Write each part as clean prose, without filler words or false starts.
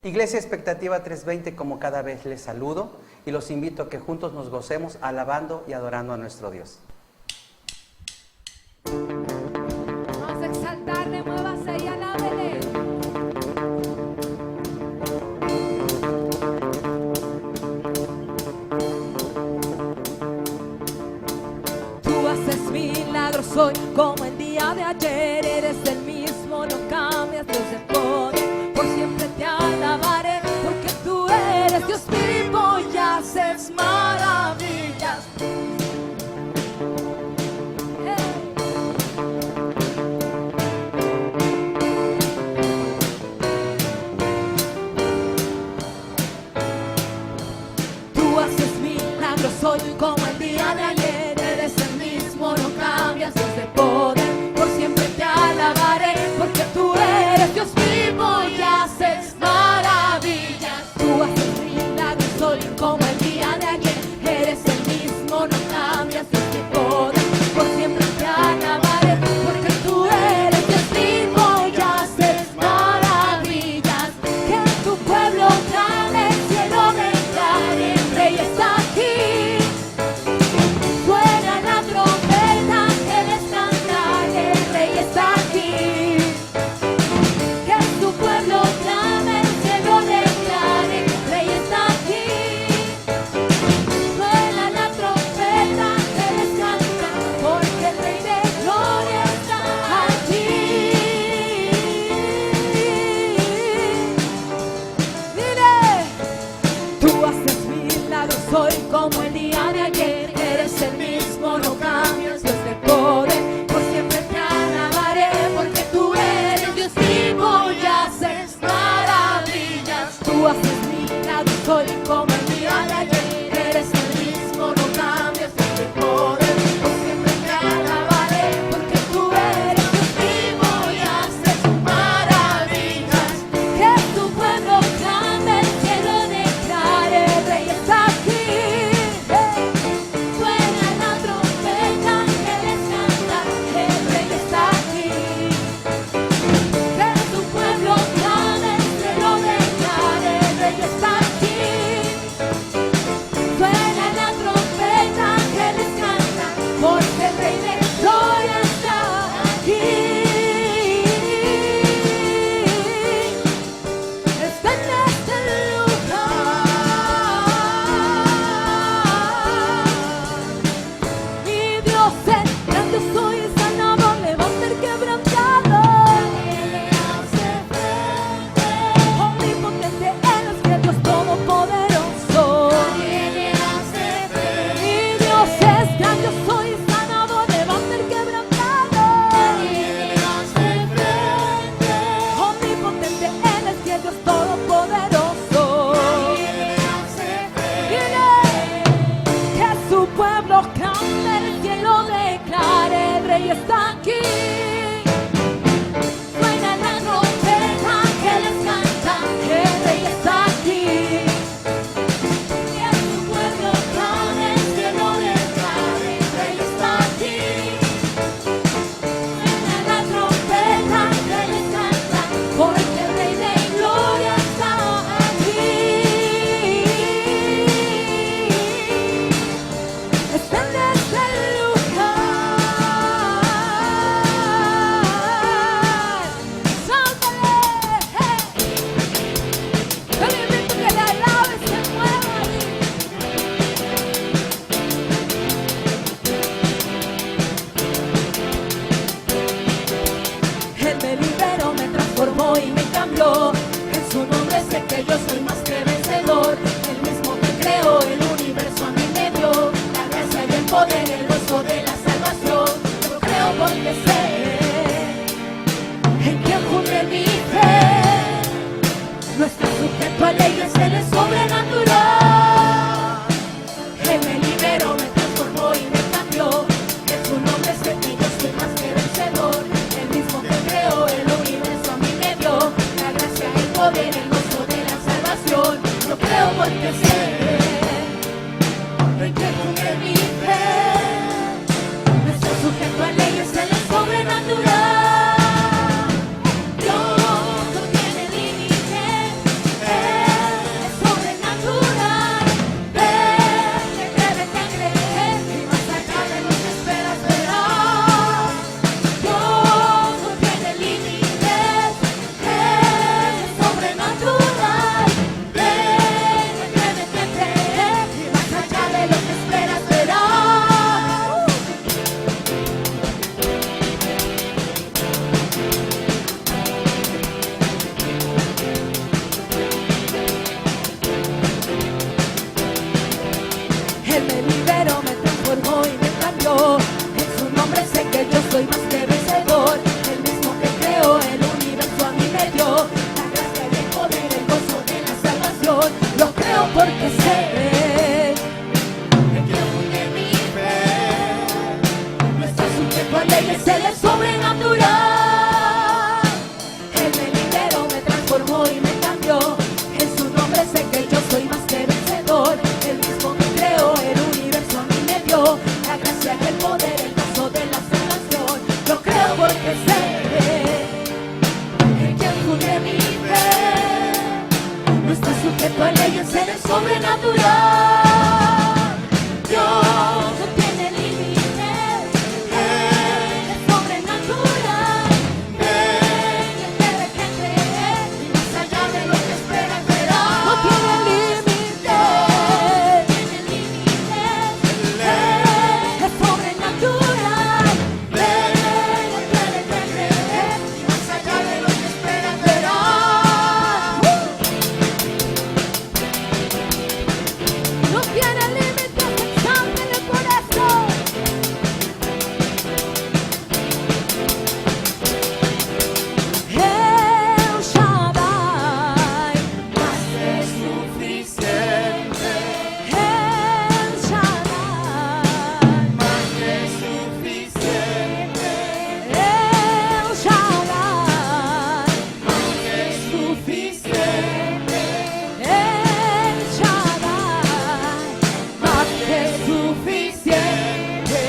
Iglesia Expectativa 320, como cada vez les saludo y los invito a que juntos nos gocemos alabando y adorando a nuestro Dios. Vamos a exaltarle, muévase y alábele. Tú haces milagros hoy como el día de ayer. Eres el mismo, no cambias, Dios de poder. Por siempre te alabaré, porque tú eres Dios vivo y haces maravillas. Soy como el día de ayer, eres el mismo, no cambias, Dios de poder. Por siempre te alabaré, porque tú eres Dios vivo y haces maravillas. Tú haces milagros, soy como el día de ayer, eres el mismo, no cambias, Dios de poder. Por siempre te alabaré, porque tú eres Dios vivo y haces maravillas. Que tu pueblo clame, el cielo declare, el Rey está aquí. Soy como el día de ayer, eres el mismo, no cambias, Dios de poder. Por siempre te alabaré, porque tú eres Dios vivo y haces maravillas. Tú haces milagros, soy como el día de ayer, eres el mismo, no cambias, Dios de poder. Por siempre te alabaré, porque tú eres Dios vivo y haces maravillas. Que tu pueblo clame, el cielo declare, el Rey está aquí. Está aquí. Suena la trompeta, ángeles cantan, el Rey está aquí. Que tu pueblo clame, el cielo declare, el Rey está aquí. Suena la trompeta, ángeles cantan, porque el Rey de gloria está aquí. Está en este lugar. Y me cambió, en su nombre sé que yo soy más que vencedor. El mismo que creó el universo a mí me dio la gracia y el poder, el gozo de la salvación. Yo creo porque sé en quien funde mi fe. No está sujeto a leyes, él es sobrenatural. Él me liberó, me transformó y me cambió. En su nombre sé que yo soy más que vencedor. El mismo que creó el universo a mí me dio la gracia, el poder, el gozo de la salvación. Yo creo porque sé en que funde mi fe. creo porque sé que une mi fe. no está sujeto a leyes, Él es sobrenatural. Él me liberó, me transformó y me cambió. En su nombre sé que yo soy más que vencedor. El mismo que creó el universo a mí me dio la gracia y el poder, el gozo de la salvación. Yo creo porque sé que quien une mi fe no está sujeto a leyes, Él es sobrenatural. Dios no tiene límites, Él es sobrenatural. Ven y espera que cree, y más allá de lo que espera, verá. No tiene límites, Él es sobrenatural. Ven y espera que cree, y más allá de lo que espera, verá. No tiene límites, exámenle por eso. El Shaddai, más que suficiente. El Shaddai, Más que suficiente, el Shaddai, más que suficiente, el Shaddai, más que suficiente.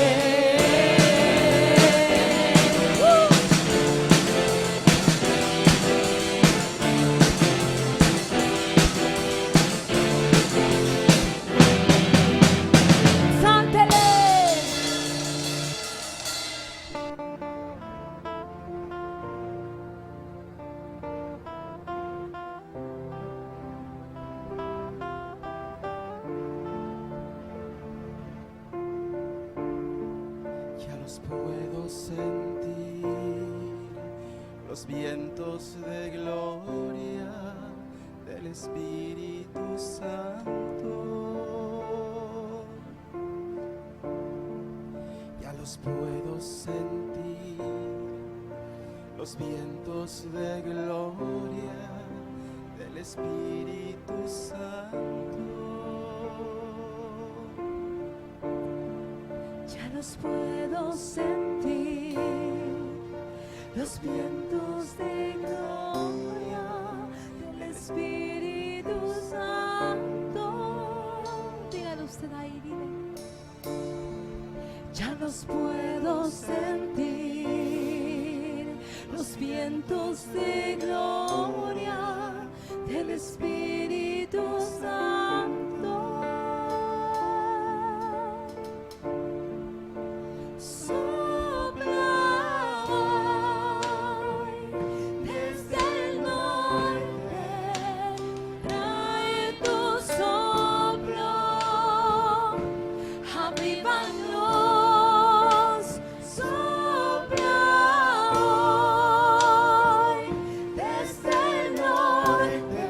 Sántele. ya los puedo sentir, los vientos de gloria del Espíritu Santo. Ya los puedo sentir, los vientos de gloria del Espíritu Santo. Ya los puedo sentir, los vientos de gloria del Espíritu Santo. Dígalo usted ahí, dile. Ya los puedo sentir, los vientos de gloria del Espíritu Santo. Sopla hoy desde el norte, trae tu soplo, avívanos. Sopla hoy desde el norte,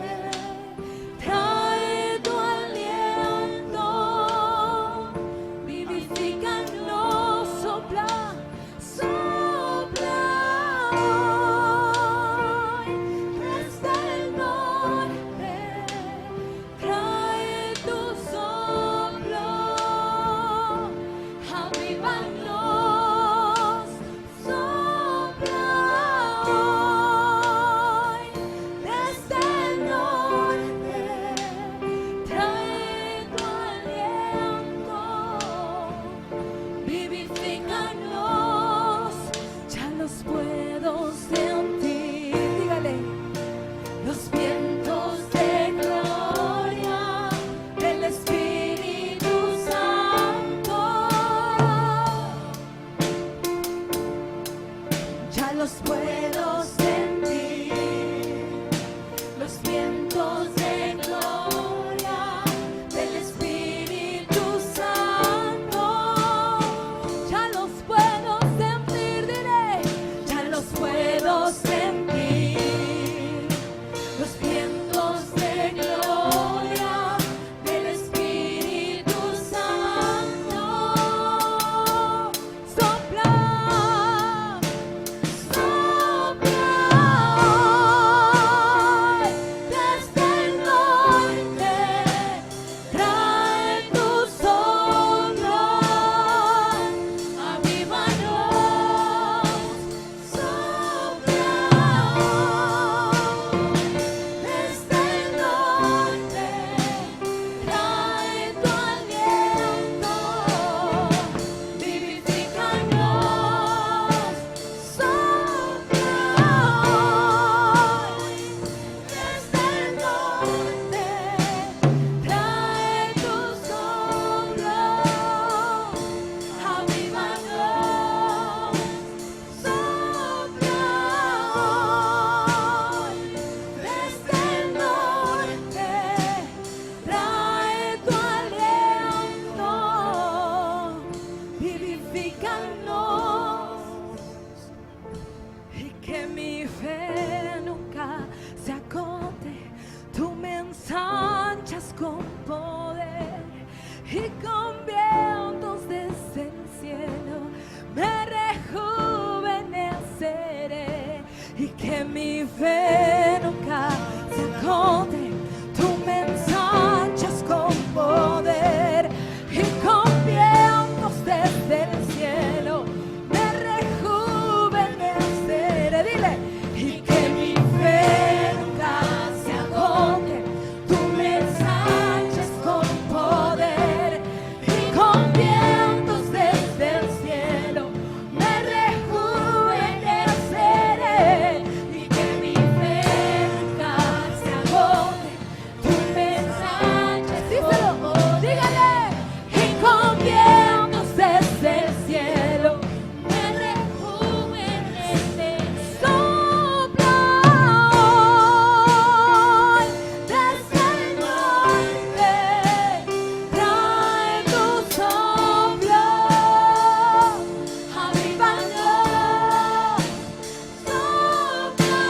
trae tu aliento, vivifícanos. Sopla, sopla hoy desde el norte, trae tu soplo, avívanos. Sopla hoy desde el norte, trae tu aliento, vivifícanos. Ya los puedo sentir, dígale, los vientos de gloria del Espíritu Santo. Ya los puedo sentir, los vientos de gloria del Espíritu Santo. Ya los puedo sentir, diré, ya los puedo sentir, los vientos de gloria del Espíritu Santo. Sopla, sopla. y que mi fe nunca se agote. Tú me ensanchas con poder y con vientos desde el cielo me rejuveneceré. Dile, y que mi fe nunca se agote. Tú me ensanchas con poder y con vientos desde el cielo me rejuveneceré. Y que mi fe nunca se agote. Tú me ensanchas, díselo, dígale, y con vientos desde el cielo me rejuveneceré. Sopla hoy desde el norte, trae tu soplo, avívanos. Sopla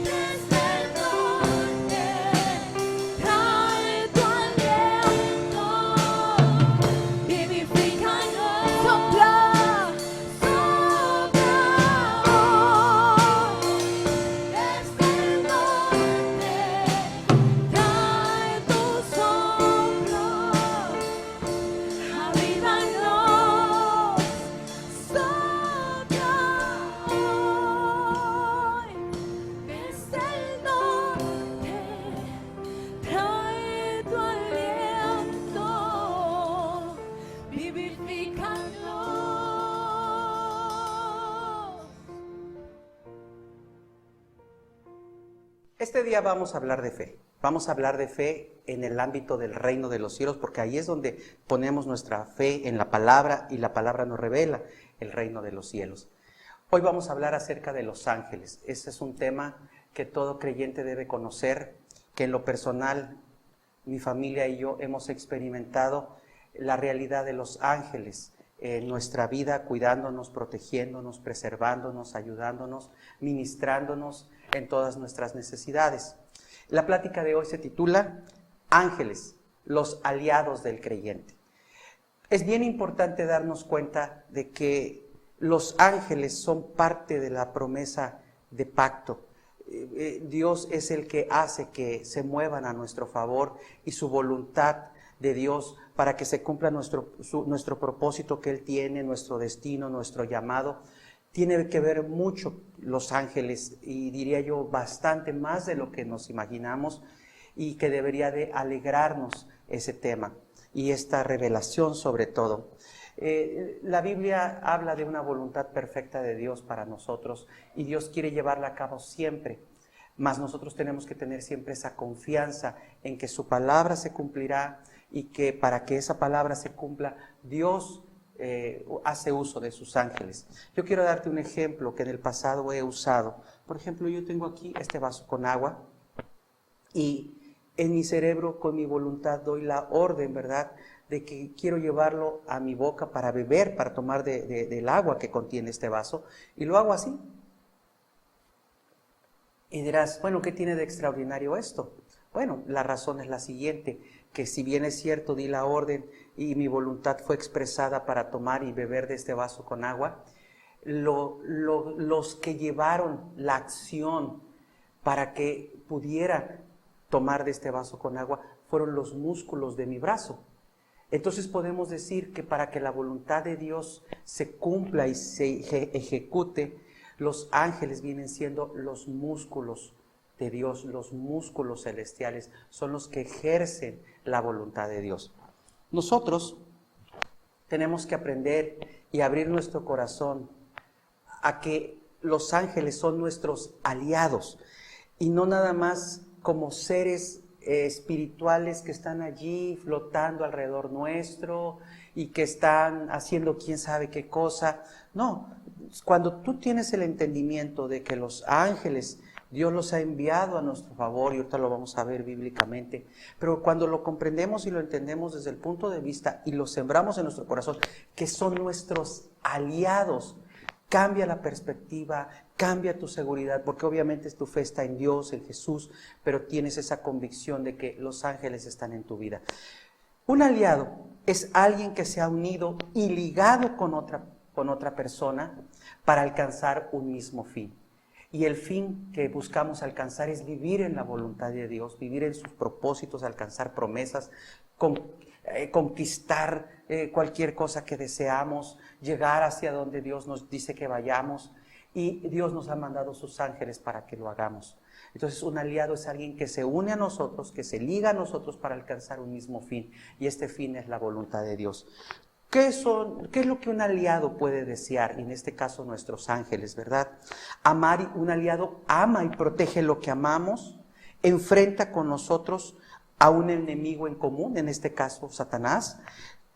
desde el norte, trae tu aliento, vivifícanos. Sopla, sopla desde el norte, trae tu soplo, avívanos. Sopla hoy desde el norte, trae tu aliento, vivifícanos. Este día vamos a hablar de fe. Vamos a hablar de fe en el ámbito del reino de los cielos, porque ahí es donde ponemos nuestra fe en la palabra y la palabra nos revela el reino de los cielos. Hoy vamos a hablar acerca de los ángeles. Este es un tema que todo creyente debe conocer, que en lo personal mi familia y yo hemos experimentado la realidad de los ángeles en nuestra vida, cuidándonos, protegiéndonos, preservándonos, ayudándonos, ministrándonos en todas nuestras necesidades. La plática de hoy se titula Ángeles, los aliados del creyente. Es bien importante darnos cuenta de que los ángeles son parte de la promesa de pacto. Dios es el que hace que se muevan a nuestro favor y su voluntad de Dios para que se cumpla nuestro propósito que Él tiene, nuestro destino, nuestro llamado. Tiene que ver mucho los ángeles y diría yo bastante más de lo que nos imaginamos y que debería de alegrarnos ese tema y esta revelación sobre todo. La Biblia habla de una voluntad perfecta de Dios para nosotros y Dios quiere llevarla a cabo siempre, mas nosotros tenemos que tener siempre esa confianza en que su palabra se cumplirá y que para que esa palabra se cumpla, Dios hace uso de sus ángeles. Yo quiero darte un ejemplo que en el pasado he usado. Por ejemplo, yo tengo aquí este vaso con agua y en mi cerebro, con mi voluntad, doy la orden, ¿verdad?, de que quiero llevarlo a mi boca para beber, para tomar del agua que contiene este vaso, y lo hago así. Y dirás, bueno, ¿qué tiene de extraordinario esto? Bueno, la razón es la siguiente, que si bien es cierto, di la orden y mi voluntad fue expresada para tomar y beber de este vaso con agua, los que llevaron la acción para que pudiera tomar de este vaso con agua fueron los músculos de mi brazo. Entonces podemos decir que para que la voluntad de Dios se cumpla y se ejecute, los ángeles vienen siendo los músculos de Dios, los músculos celestiales, son los que ejercen la voluntad de Dios. Nosotros tenemos que aprender y abrir nuestro corazón a que los ángeles son nuestros aliados y no nada más como seres espirituales que están allí flotando alrededor nuestro y que están haciendo quién sabe qué cosa. No, cuando tú tienes el entendimiento de que los ángeles Dios los ha enviado a nuestro favor, y ahorita lo vamos a ver bíblicamente, pero cuando lo comprendemos y lo entendemos desde el punto de vista y lo sembramos en nuestro corazón, que son nuestros aliados, cambia la perspectiva, cambia tu seguridad, porque obviamente tu fe está en Dios, en Jesús, pero tienes esa convicción de que los ángeles están en tu vida. Un aliado es alguien que se ha unido y ligado con otra con otra persona para alcanzar un mismo fin. Y el fin que buscamos alcanzar es vivir en la voluntad de Dios, vivir en sus propósitos, alcanzar promesas, conquistar cualquier cosa que deseamos, llegar hacia donde Dios nos dice que vayamos. Y Dios nos ha mandado sus ángeles para que lo hagamos. Entonces, un aliado es alguien que se une a nosotros, que se liga a nosotros para alcanzar un mismo fin. Y este fin es la voluntad de Dios. ¿Qué es lo que un aliado puede desear? Y en este caso nuestros ángeles, ¿verdad? Un aliado ama y protege lo que amamos, enfrenta con nosotros a un enemigo en común, en este caso Satanás,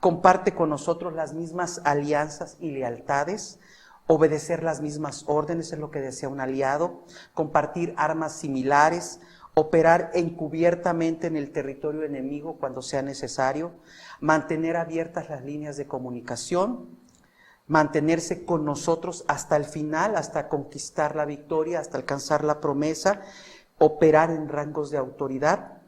comparte con nosotros las mismas alianzas y lealtades, obedecer las mismas órdenes es lo que desea un aliado, compartir armas similares, operar encubiertamente en el territorio enemigo cuando sea necesario, mantener abiertas las líneas de comunicación, mantenerse con nosotros hasta el final, hasta conquistar la victoria, hasta alcanzar la promesa, operar en rangos de autoridad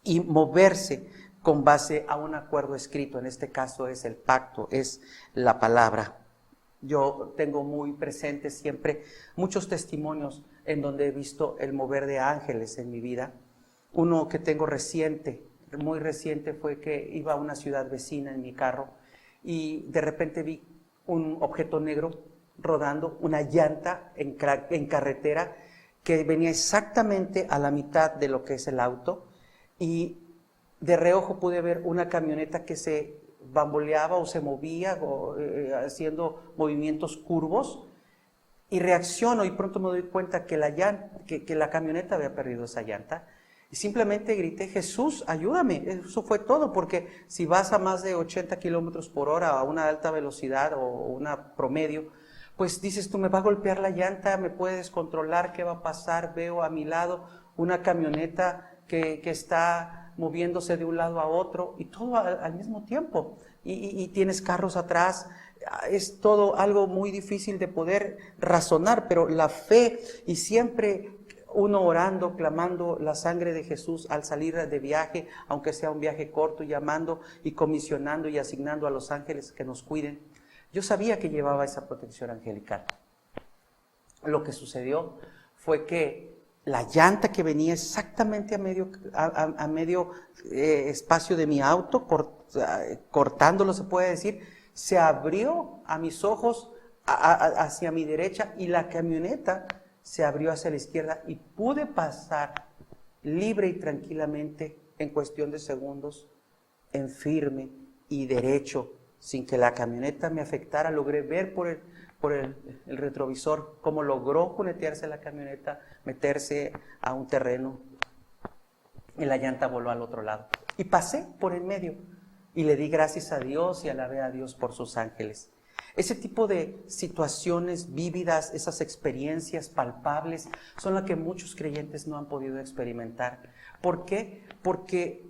y moverse con base a un acuerdo escrito. En este caso es el pacto, es la palabra. Yo tengo muy presentes siempre muchos testimonios en donde he visto el mover de ángeles en mi vida. Uno que tengo muy reciente, fue que iba a una ciudad vecina en mi carro y de repente vi un objeto negro rodando, una llanta en carretera que venía exactamente a la mitad de lo que es el auto, y de reojo pude ver una camioneta que se bamboleaba o se movía haciendo movimientos curvos, y reacciono y pronto me doy cuenta que la camioneta había perdido esa llanta y simplemente grité: Jesús, ayúdame. Eso fue todo, porque si vas a más de 80 kilómetros por hora a una alta velocidad o una promedio, pues dices tú, me va a golpear la llanta, me puede descontrolar, ¿qué va a pasar? Veo a mi lado una camioneta que está moviéndose de un lado a otro y todo al mismo tiempo, y tienes carros atrás. Es todo algo muy difícil de poder razonar, pero la fe, y siempre uno orando, clamando la sangre de Jesús al salir de viaje, aunque sea un viaje corto, llamando y comisionando y asignando a los ángeles que nos cuiden. Yo sabía que llevaba esa protección angelical. Lo que sucedió fue que la llanta que venía exactamente a medio espacio de mi auto, cortándolo se puede decir, se abrió a mis ojos hacia mi derecha, y la camioneta se abrió hacia la izquierda, y pude pasar libre y tranquilamente en cuestión de segundos, en firme y derecho, sin que la camioneta me afectara. Logré ver por el retrovisor cómo logró junetearse la camioneta, meterse a un terreno, y la llanta voló al otro lado. Y pasé por el medio, y le di gracias a Dios y alabé a Dios por sus ángeles. Ese tipo de situaciones vívidas, esas experiencias palpables, son las que muchos creyentes no han podido experimentar. ¿Por qué? Porque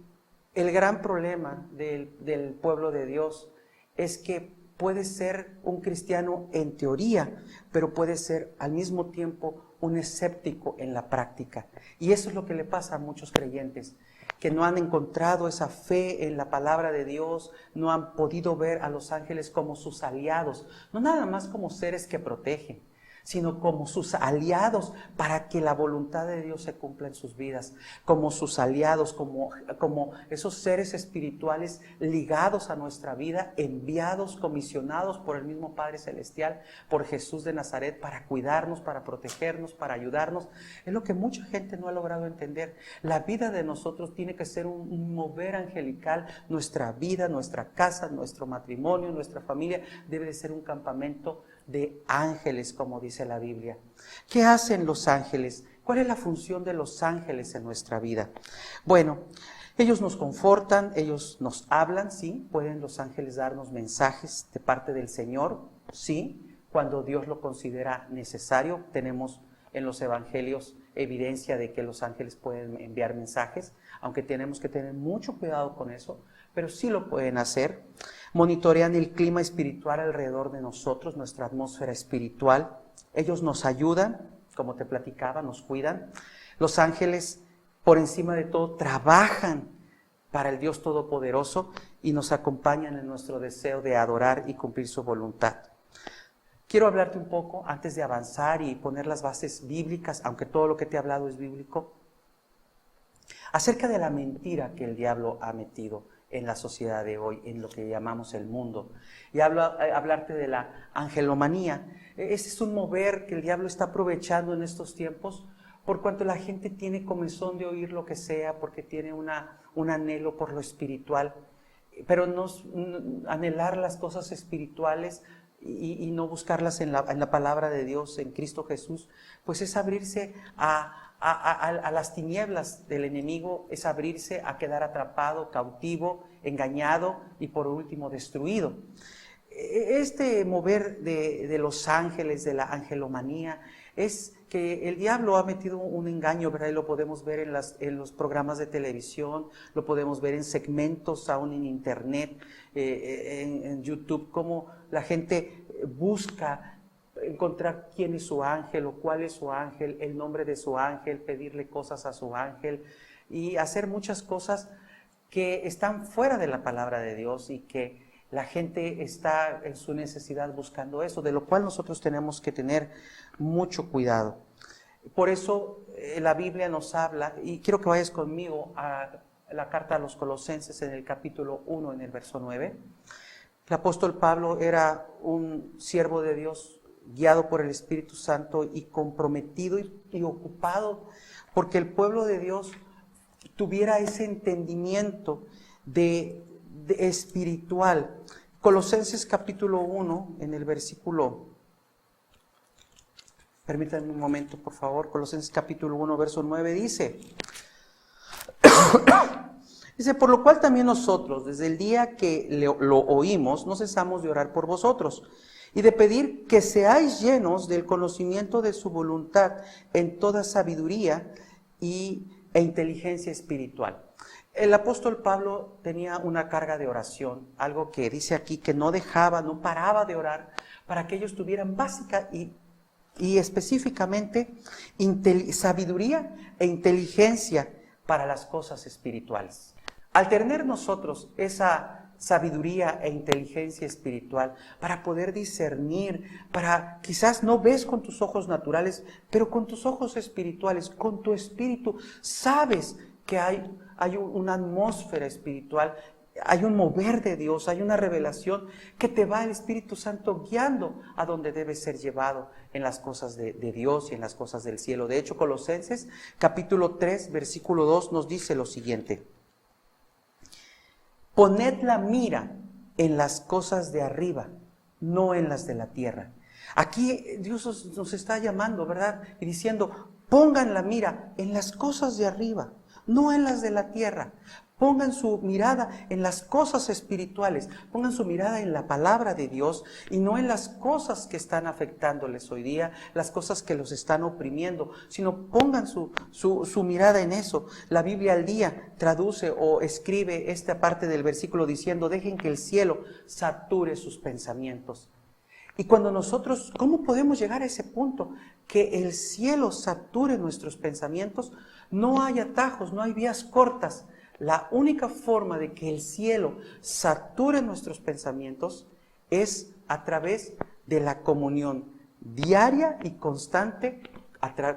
el gran problema del pueblo de Dios es que puede ser un cristiano en teoría, pero puede ser al mismo tiempo un escéptico en la práctica. Y eso es lo que le pasa a muchos creyentes, que no han encontrado esa fe en la palabra de Dios, no han podido ver a los ángeles como sus aliados, no nada más como seres que protegen, sino como sus aliados para que la voluntad de Dios se cumpla en sus vidas, como sus aliados, como esos seres espirituales ligados a nuestra vida, enviados, comisionados por el mismo Padre Celestial, por Jesús de Nazaret, para cuidarnos, para protegernos, para ayudarnos. Es lo que mucha gente no ha logrado entender. La vida de nosotros tiene que ser un mover angelical. Nuestra vida, nuestra casa, nuestro matrimonio, nuestra familia debe de ser un campamento de ángeles, como dice la Biblia. ¿Qué hacen los ángeles? ¿Cuál es la función de los ángeles en nuestra vida? Bueno, ellos nos confortan, ellos nos hablan, sí. Pueden los ángeles darnos mensajes de parte del Señor, sí, cuando Dios lo considera necesario. Tenemos en los evangelios evidencia de que los ángeles pueden enviar mensajes, aunque tenemos que tener mucho cuidado con eso, pero sí lo pueden hacer. Monitorean el clima espiritual alrededor de nosotros, nuestra atmósfera espiritual. Ellos nos ayudan, como te platicaba, nos cuidan. Los ángeles, por encima de todo, trabajan para el Dios Todopoderoso y nos acompañan en nuestro deseo de adorar y cumplir su voluntad. quiero hablarte un poco, antes de avanzar y poner las bases bíblicas, aunque todo lo que te he hablado es bíblico, acerca de la mentira que el diablo ha metido en la sociedad de hoy, en lo que llamamos el mundo. Y hablarte de la angelomanía. Ese es un mover que el diablo está aprovechando en estos tiempos, por cuanto la gente tiene comezón de oír lo que sea, porque tiene un anhelo por lo espiritual, pero no anhelar las cosas espirituales y no buscarlas en la palabra de Dios, en Cristo Jesús, pues es abrirse a las tinieblas del enemigo, es abrirse a quedar atrapado, cautivo, engañado y por último destruido. Este mover de los ángeles, de la angelomanía, es que el diablo ha metido un engaño, ¿verdad? Y lo podemos ver en los programas de televisión, lo podemos ver en segmentos aún en internet, en YouTube, cómo la gente busca encontrar quién es su ángel o cuál es su ángel, el nombre de su ángel, pedirle cosas a su ángel y hacer muchas cosas que están fuera de la palabra de Dios y que la gente está en su necesidad buscando eso, de lo cual nosotros tenemos que tener mucho cuidado. Por eso la Biblia nos habla, y quiero que vayas conmigo a la carta a los Colosenses en el capítulo 1, en el verso 9. El apóstol Pablo era un siervo de Dios, guiado por el Espíritu Santo y comprometido y ocupado porque el pueblo de Dios tuviera ese entendimiento de espiritual. Colosenses capítulo 1, en el versículo, permítanme un momento por favor, Colosenses capítulo 1, verso 9 dice, por lo cual también nosotros, desde el día que lo oímos, no cesamos de orar por vosotros y de pedir que seáis llenos del conocimiento de su voluntad en toda sabiduría e inteligencia espiritual. El apóstol Pablo tenía una carga de oración, algo que dice aquí que no paraba de orar para que ellos tuvieran básica y específicamente sabiduría e inteligencia para las cosas espirituales. Al tener nosotros esa sabiduría e inteligencia espiritual para poder discernir, quizás no ves con tus ojos naturales, pero con tus ojos espirituales, con tu espíritu, sabes que hay una atmósfera espiritual, hay un mover de Dios, hay una revelación que te va el Espíritu Santo guiando a donde debes ser llevado en las cosas de Dios y en las cosas del cielo. De hecho, Colosenses capítulo 3, versículo 2 nos dice lo siguiente: poned la mira en las cosas de arriba, no en las de la tierra. Aquí Dios nos está llamando, ¿verdad? Y diciendo, pongan la mira en las cosas de arriba, no en las de la tierra. Pongan su mirada en las cosas espirituales, pongan su mirada en la palabra de Dios y no en las cosas que están afectándoles hoy día, las cosas que los están oprimiendo, sino pongan su mirada en eso. La Biblia al día traduce o escribe esta parte del versículo diciendo, dejen que el cielo sature sus pensamientos. Y cuando nosotros, ¿cómo podemos llegar a ese punto? Que el cielo sature nuestros pensamientos. No hay atajos, no hay vías cortas. La única forma de que el cielo sature nuestros pensamientos es a través de la comunión diaria y constante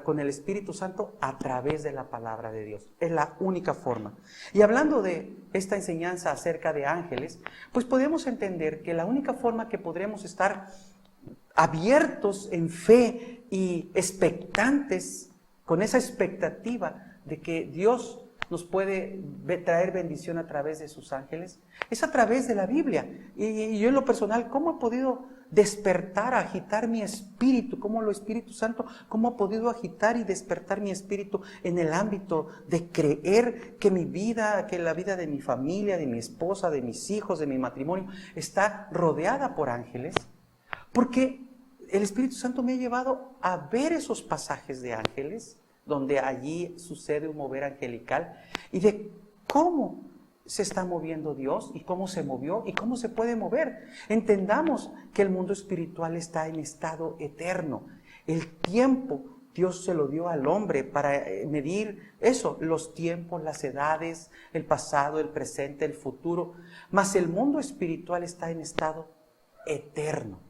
con el Espíritu Santo a través de la palabra de Dios. Es la única forma. Y hablando de esta enseñanza acerca de ángeles, pues podemos entender que la única forma que podremos estar abiertos en fe y expectantes, con esa expectativa de que Dios nos puede traer bendición a través de sus ángeles, es a través de la Biblia. Y yo en lo personal, ¿cómo he podido despertar, agitar mi espíritu? ¿Cómo el Espíritu Santo, cómo ha podido agitar y despertar mi espíritu en el ámbito de creer que mi vida, que la vida de mi familia, de mi esposa, de mis hijos, de mi matrimonio, está rodeada por ángeles? Porque el Espíritu Santo me ha llevado a ver esos pasajes de ángeles, donde allí sucede un mover angelical, y de cómo se está moviendo Dios, y cómo se movió, y cómo se puede mover. Entendamos que el mundo espiritual está en estado eterno. El tiempo Dios se lo dio al hombre para medir eso, los tiempos, las edades, el pasado, el presente, el futuro. Mas el mundo espiritual está en estado eterno.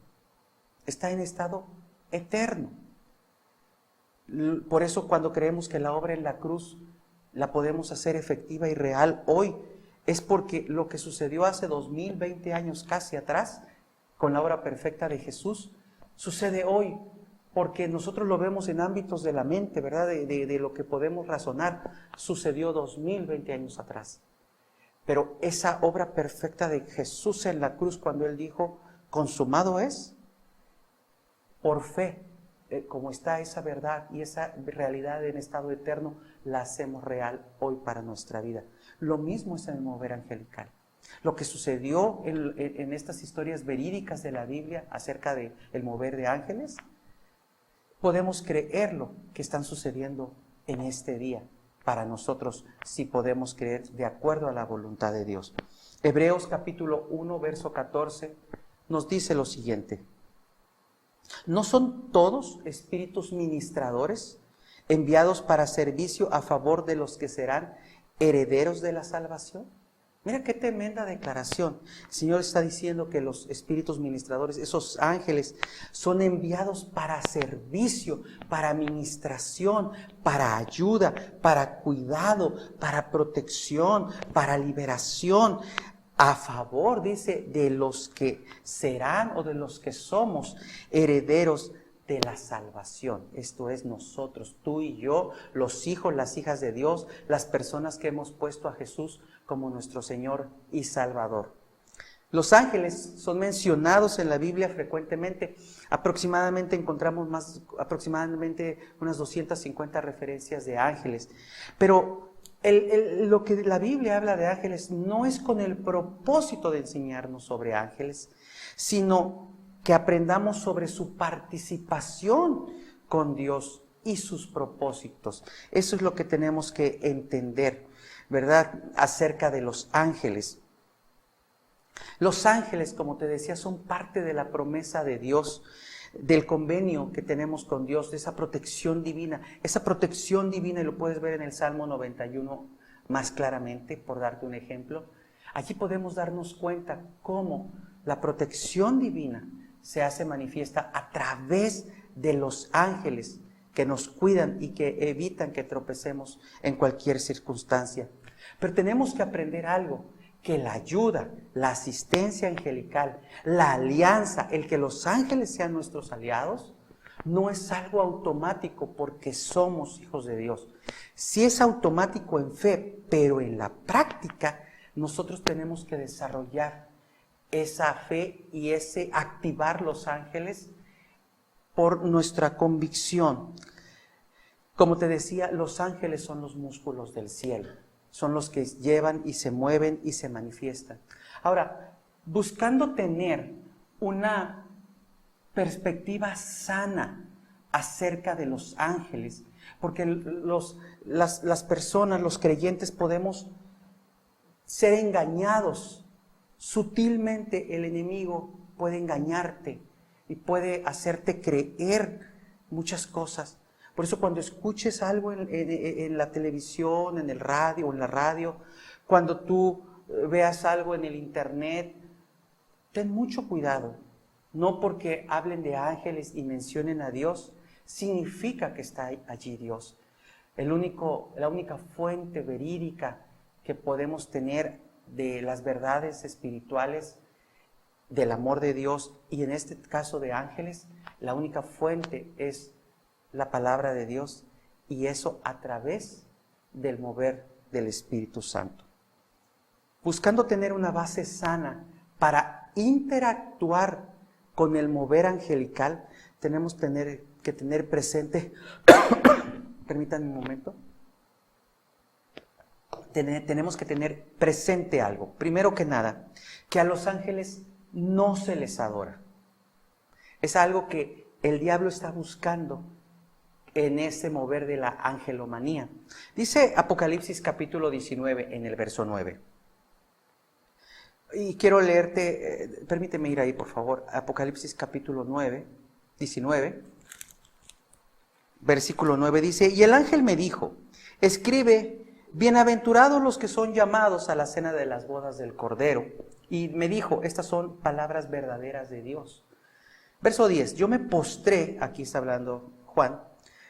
está en estado eterno. Por eso cuando creemos que la obra en la cruz la podemos hacer efectiva y real hoy, es porque lo que sucedió hace 2020 años casi atrás, con la obra perfecta de Jesús, sucede hoy, porque nosotros lo vemos en ámbitos de la mente, ¿verdad? De lo que podemos razonar, sucedió 2020 años atrás. Pero esa obra perfecta de Jesús en la cruz, cuando Él dijo, consumado es, por fe, como está esa verdad y esa realidad en estado eterno, la hacemos real hoy para nuestra vida. Lo mismo es en el mover angelical. Lo que sucedió en estas historias verídicas de la Biblia acerca del mover de ángeles, podemos creerlo que están sucediendo en este día para nosotros, si podemos creer de acuerdo a la voluntad de Dios. Hebreos capítulo 1, verso 14, nos dice lo siguiente: ¿no son todos espíritus ministradores enviados para servicio a favor de los que serán herederos de la salvación? Mira qué tremenda declaración. El Señor está diciendo que los espíritus ministradores, esos ángeles, son enviados para servicio, para administración, para ayuda, para cuidado, para protección, para liberación, a favor, dice, de los que serán o de los que somos herederos de la salvación. Esto es nosotros, tú y yo, los hijos, las hijas de Dios, las personas que hemos puesto a Jesús como nuestro Señor y Salvador. Los ángeles son mencionados en la Biblia frecuentemente. Aproximadamente encontramos aproximadamente unas 250 referencias de ángeles. Pero lo que la Biblia habla de ángeles no es con el propósito de enseñarnos sobre ángeles, sino que aprendamos sobre su participación con Dios y sus propósitos. Eso es lo que tenemos que entender, ¿verdad?, acerca de los ángeles. Los ángeles, como te decía, son parte de la promesa de Dios, del convenio que tenemos con Dios, de esa protección divina. Esa protección divina, y lo puedes ver en el Salmo 91 más claramente, por darte un ejemplo. Allí podemos darnos cuenta cómo la protección divina se hace manifiesta a través de los ángeles que nos cuidan y que evitan que tropecemos en cualquier circunstancia. Pero tenemos que aprender algo, que la ayuda, la asistencia angelical, la alianza, el que los ángeles sean nuestros aliados, no es algo automático porque somos hijos de Dios. Sí es automático en fe, pero en la práctica nosotros tenemos que desarrollar esa fe y ese activar los ángeles por nuestra convicción. Como te decía, los ángeles son los músculos del cielo, son los que llevan y se mueven y se manifiestan. Ahora, buscando tener una perspectiva sana acerca de los ángeles, porque las personas, los creyentes, podemos ser engañados. Sutilmente el enemigo puede engañarte y puede hacerte creer muchas cosas. Por eso cuando escuches algo en la televisión, en el radio, en la radio, cuando tú veas algo en el internet, ten mucho cuidado. No porque hablen de ángeles y mencionen a Dios, significa que está allí Dios. La única fuente verídica que podemos tener de las verdades espirituales, del amor de Dios y en este caso de ángeles, la única fuente es la palabra de Dios, y eso a través del mover del Espíritu Santo. Buscando tener una base sana para interactuar con el mover angelical, tenemos que tener presente, permítanme un momento, tenemos que tener presente algo. Primero que nada, que a los ángeles no se les adora. Es algo que el diablo está buscando en ese mover de la angelomanía. Dice Apocalipsis capítulo 19 en el verso 9. Y quiero leerte, permíteme ir ahí por favor, Apocalipsis capítulo 19, versículo 9 dice: y el ángel me dijo, escribe, bienaventurados los que son llamados a la cena de las bodas del Cordero. Y me dijo, estas son palabras verdaderas de Dios. Verso 10, yo me postré, aquí está hablando Juan,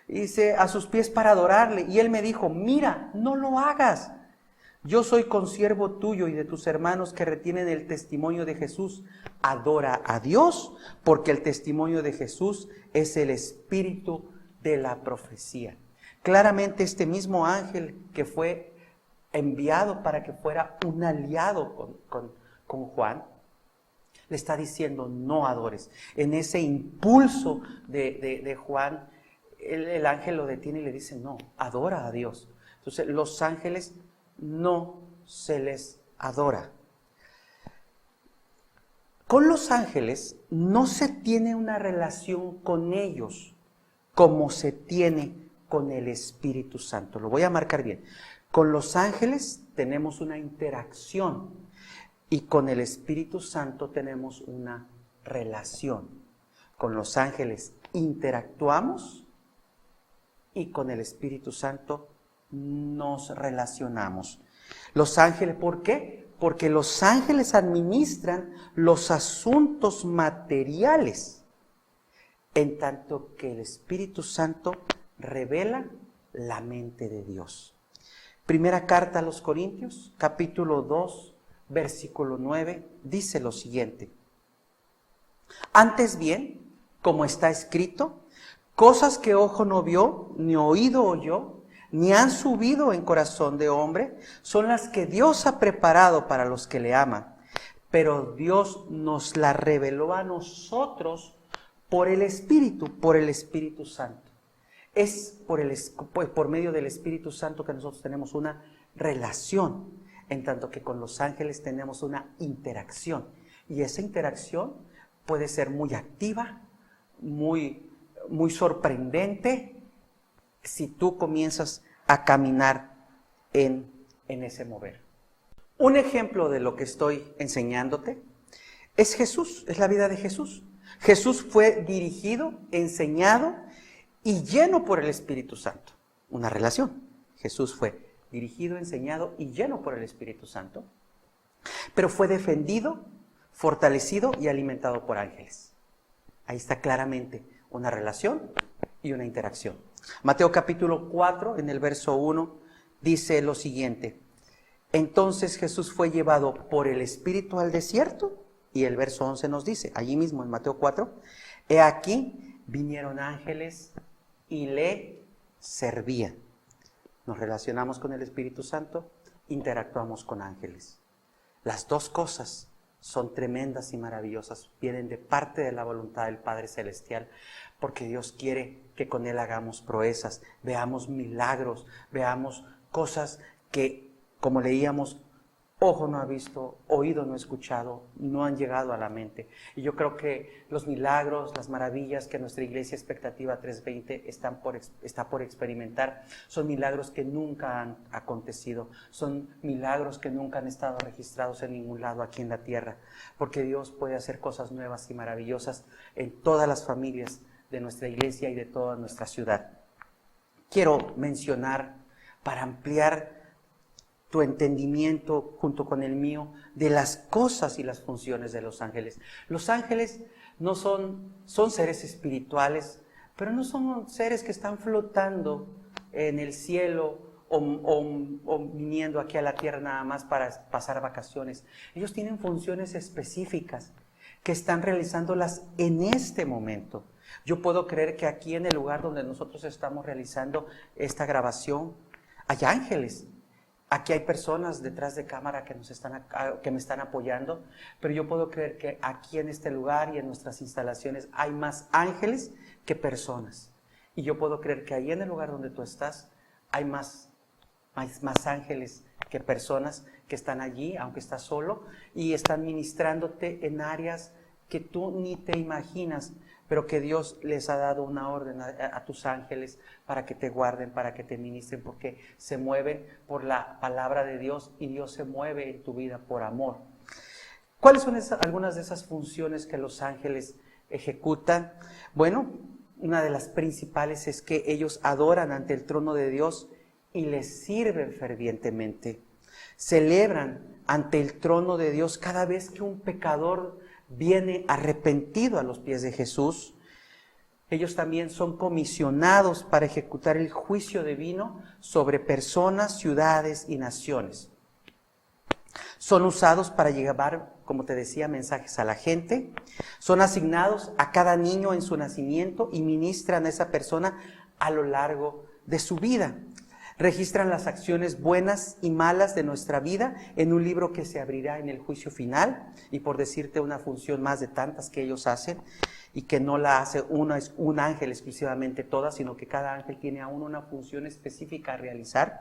y dice, a sus pies para adorarle. Y él me dijo, mira, no lo hagas. Yo soy consiervo tuyo y de tus hermanos que retienen el testimonio de Jesús. Adora a Dios, porque el testimonio de Jesús es el espíritu de la profecía. Claramente este mismo ángel que fue enviado para que fuera un aliado con Juan, le está diciendo, no adores. En ese impulso de Juan, el ángel lo detiene y le dice, no, adora a Dios. Entonces los ángeles no se les adora. Con los ángeles no se tiene una relación con ellos como se tiene con el Espíritu Santo. Lo voy a marcar bien. Con los ángeles tenemos una interacción y con el Espíritu Santo tenemos una relación. Con los ángeles interactuamos y con el Espíritu Santo nos relacionamos. Los ángeles, ¿por qué? Porque los ángeles administran los asuntos materiales, en tanto que el Espíritu Santo revela la mente de Dios. Primera carta a los Corintios, capítulo 2, versículo 9, dice lo siguiente. Antes bien, como está escrito, cosas que ojo no vio, ni oído oyó, ni han subido en corazón de hombre, son las que Dios ha preparado para los que le aman. Pero Dios nos la reveló a nosotros por el Espíritu Santo. Es por medio del Espíritu Santo que nosotros tenemos una relación, en tanto que con los ángeles tenemos una interacción. Y esa interacción puede ser muy activa, muy sorprendente, si tú comienzas a caminar en ese mover. Un ejemplo de lo que estoy enseñándote es Jesús, es la vida de Jesús. Jesús fue dirigido, enseñado y lleno por el Espíritu Santo. Una relación. Jesús fue dirigido, enseñado y lleno por el Espíritu Santo, pero fue defendido, fortalecido y alimentado por ángeles. Ahí está claramente una relación y una interacción. Mateo capítulo 4, en el verso 1, dice lo siguiente. Entonces Jesús fue llevado por el Espíritu al desierto, y el verso 11 nos dice, allí mismo en Mateo 4, he aquí vinieron ángeles y le servían. Nos relacionamos con el Espíritu Santo, interactuamos con ángeles. Las dos cosas son tremendas y maravillosas, vienen de parte de la voluntad del Padre Celestial, porque Dios quiere que con Él hagamos proezas, veamos milagros, veamos cosas que, como leíamos, ojo no ha visto, oído no ha escuchado, no han llegado a la mente. Y yo creo que los milagros, las maravillas que nuestra Iglesia Expectativa 320 está por experimentar, son milagros que nunca han acontecido, son milagros que nunca han estado registrados en ningún lado aquí en la tierra, porque Dios puede hacer cosas nuevas y maravillosas en todas las familias de nuestra iglesia y de toda nuestra ciudad. Quiero mencionar, para ampliar tu entendimiento junto con el mío, de las cosas y las funciones de los ángeles. Los ángeles no son seres espirituales, pero no son seres que están flotando en el cielo o viniendo aquí a la tierra nada más para pasar vacaciones. Ellos tienen funciones específicas que están realizándolas en este momento. Yo puedo creer que aquí en el lugar donde nosotros estamos realizando esta grabación hay ángeles. Aquí hay personas detrás de cámara que me están apoyando, pero yo puedo creer que aquí en este lugar y en nuestras instalaciones hay más ángeles que personas. Y yo puedo creer que ahí en el lugar donde tú estás hay más ángeles que personas que están allí, aunque estás solo, y están ministrándote en áreas que tú ni te imaginas, pero que Dios les ha dado una orden a tus ángeles para que te guarden, para que te ministren, porque se mueven por la palabra de Dios y Dios se mueve en tu vida por amor. ¿Cuáles son algunas de esas funciones que los ángeles ejecutan? Bueno, una de las principales es que ellos adoran ante el trono de Dios y les sirven fervientemente. Celebran ante el trono de Dios cada vez que un pecador viene arrepentido a los pies de Jesús. Ellos también son comisionados para ejecutar el juicio divino sobre personas, ciudades y naciones. Son usados para llevar, como te decía, mensajes a la gente. Son asignados a cada niño en su nacimiento y ministran a esa persona a lo largo de su vida. Registran las acciones buenas y malas de nuestra vida en un libro que se abrirá en el juicio final. Y por decirte una función más de tantas que ellos hacen, y que no la hace un ángel exclusivamente todas, sino que cada ángel tiene aún una función específica a realizar,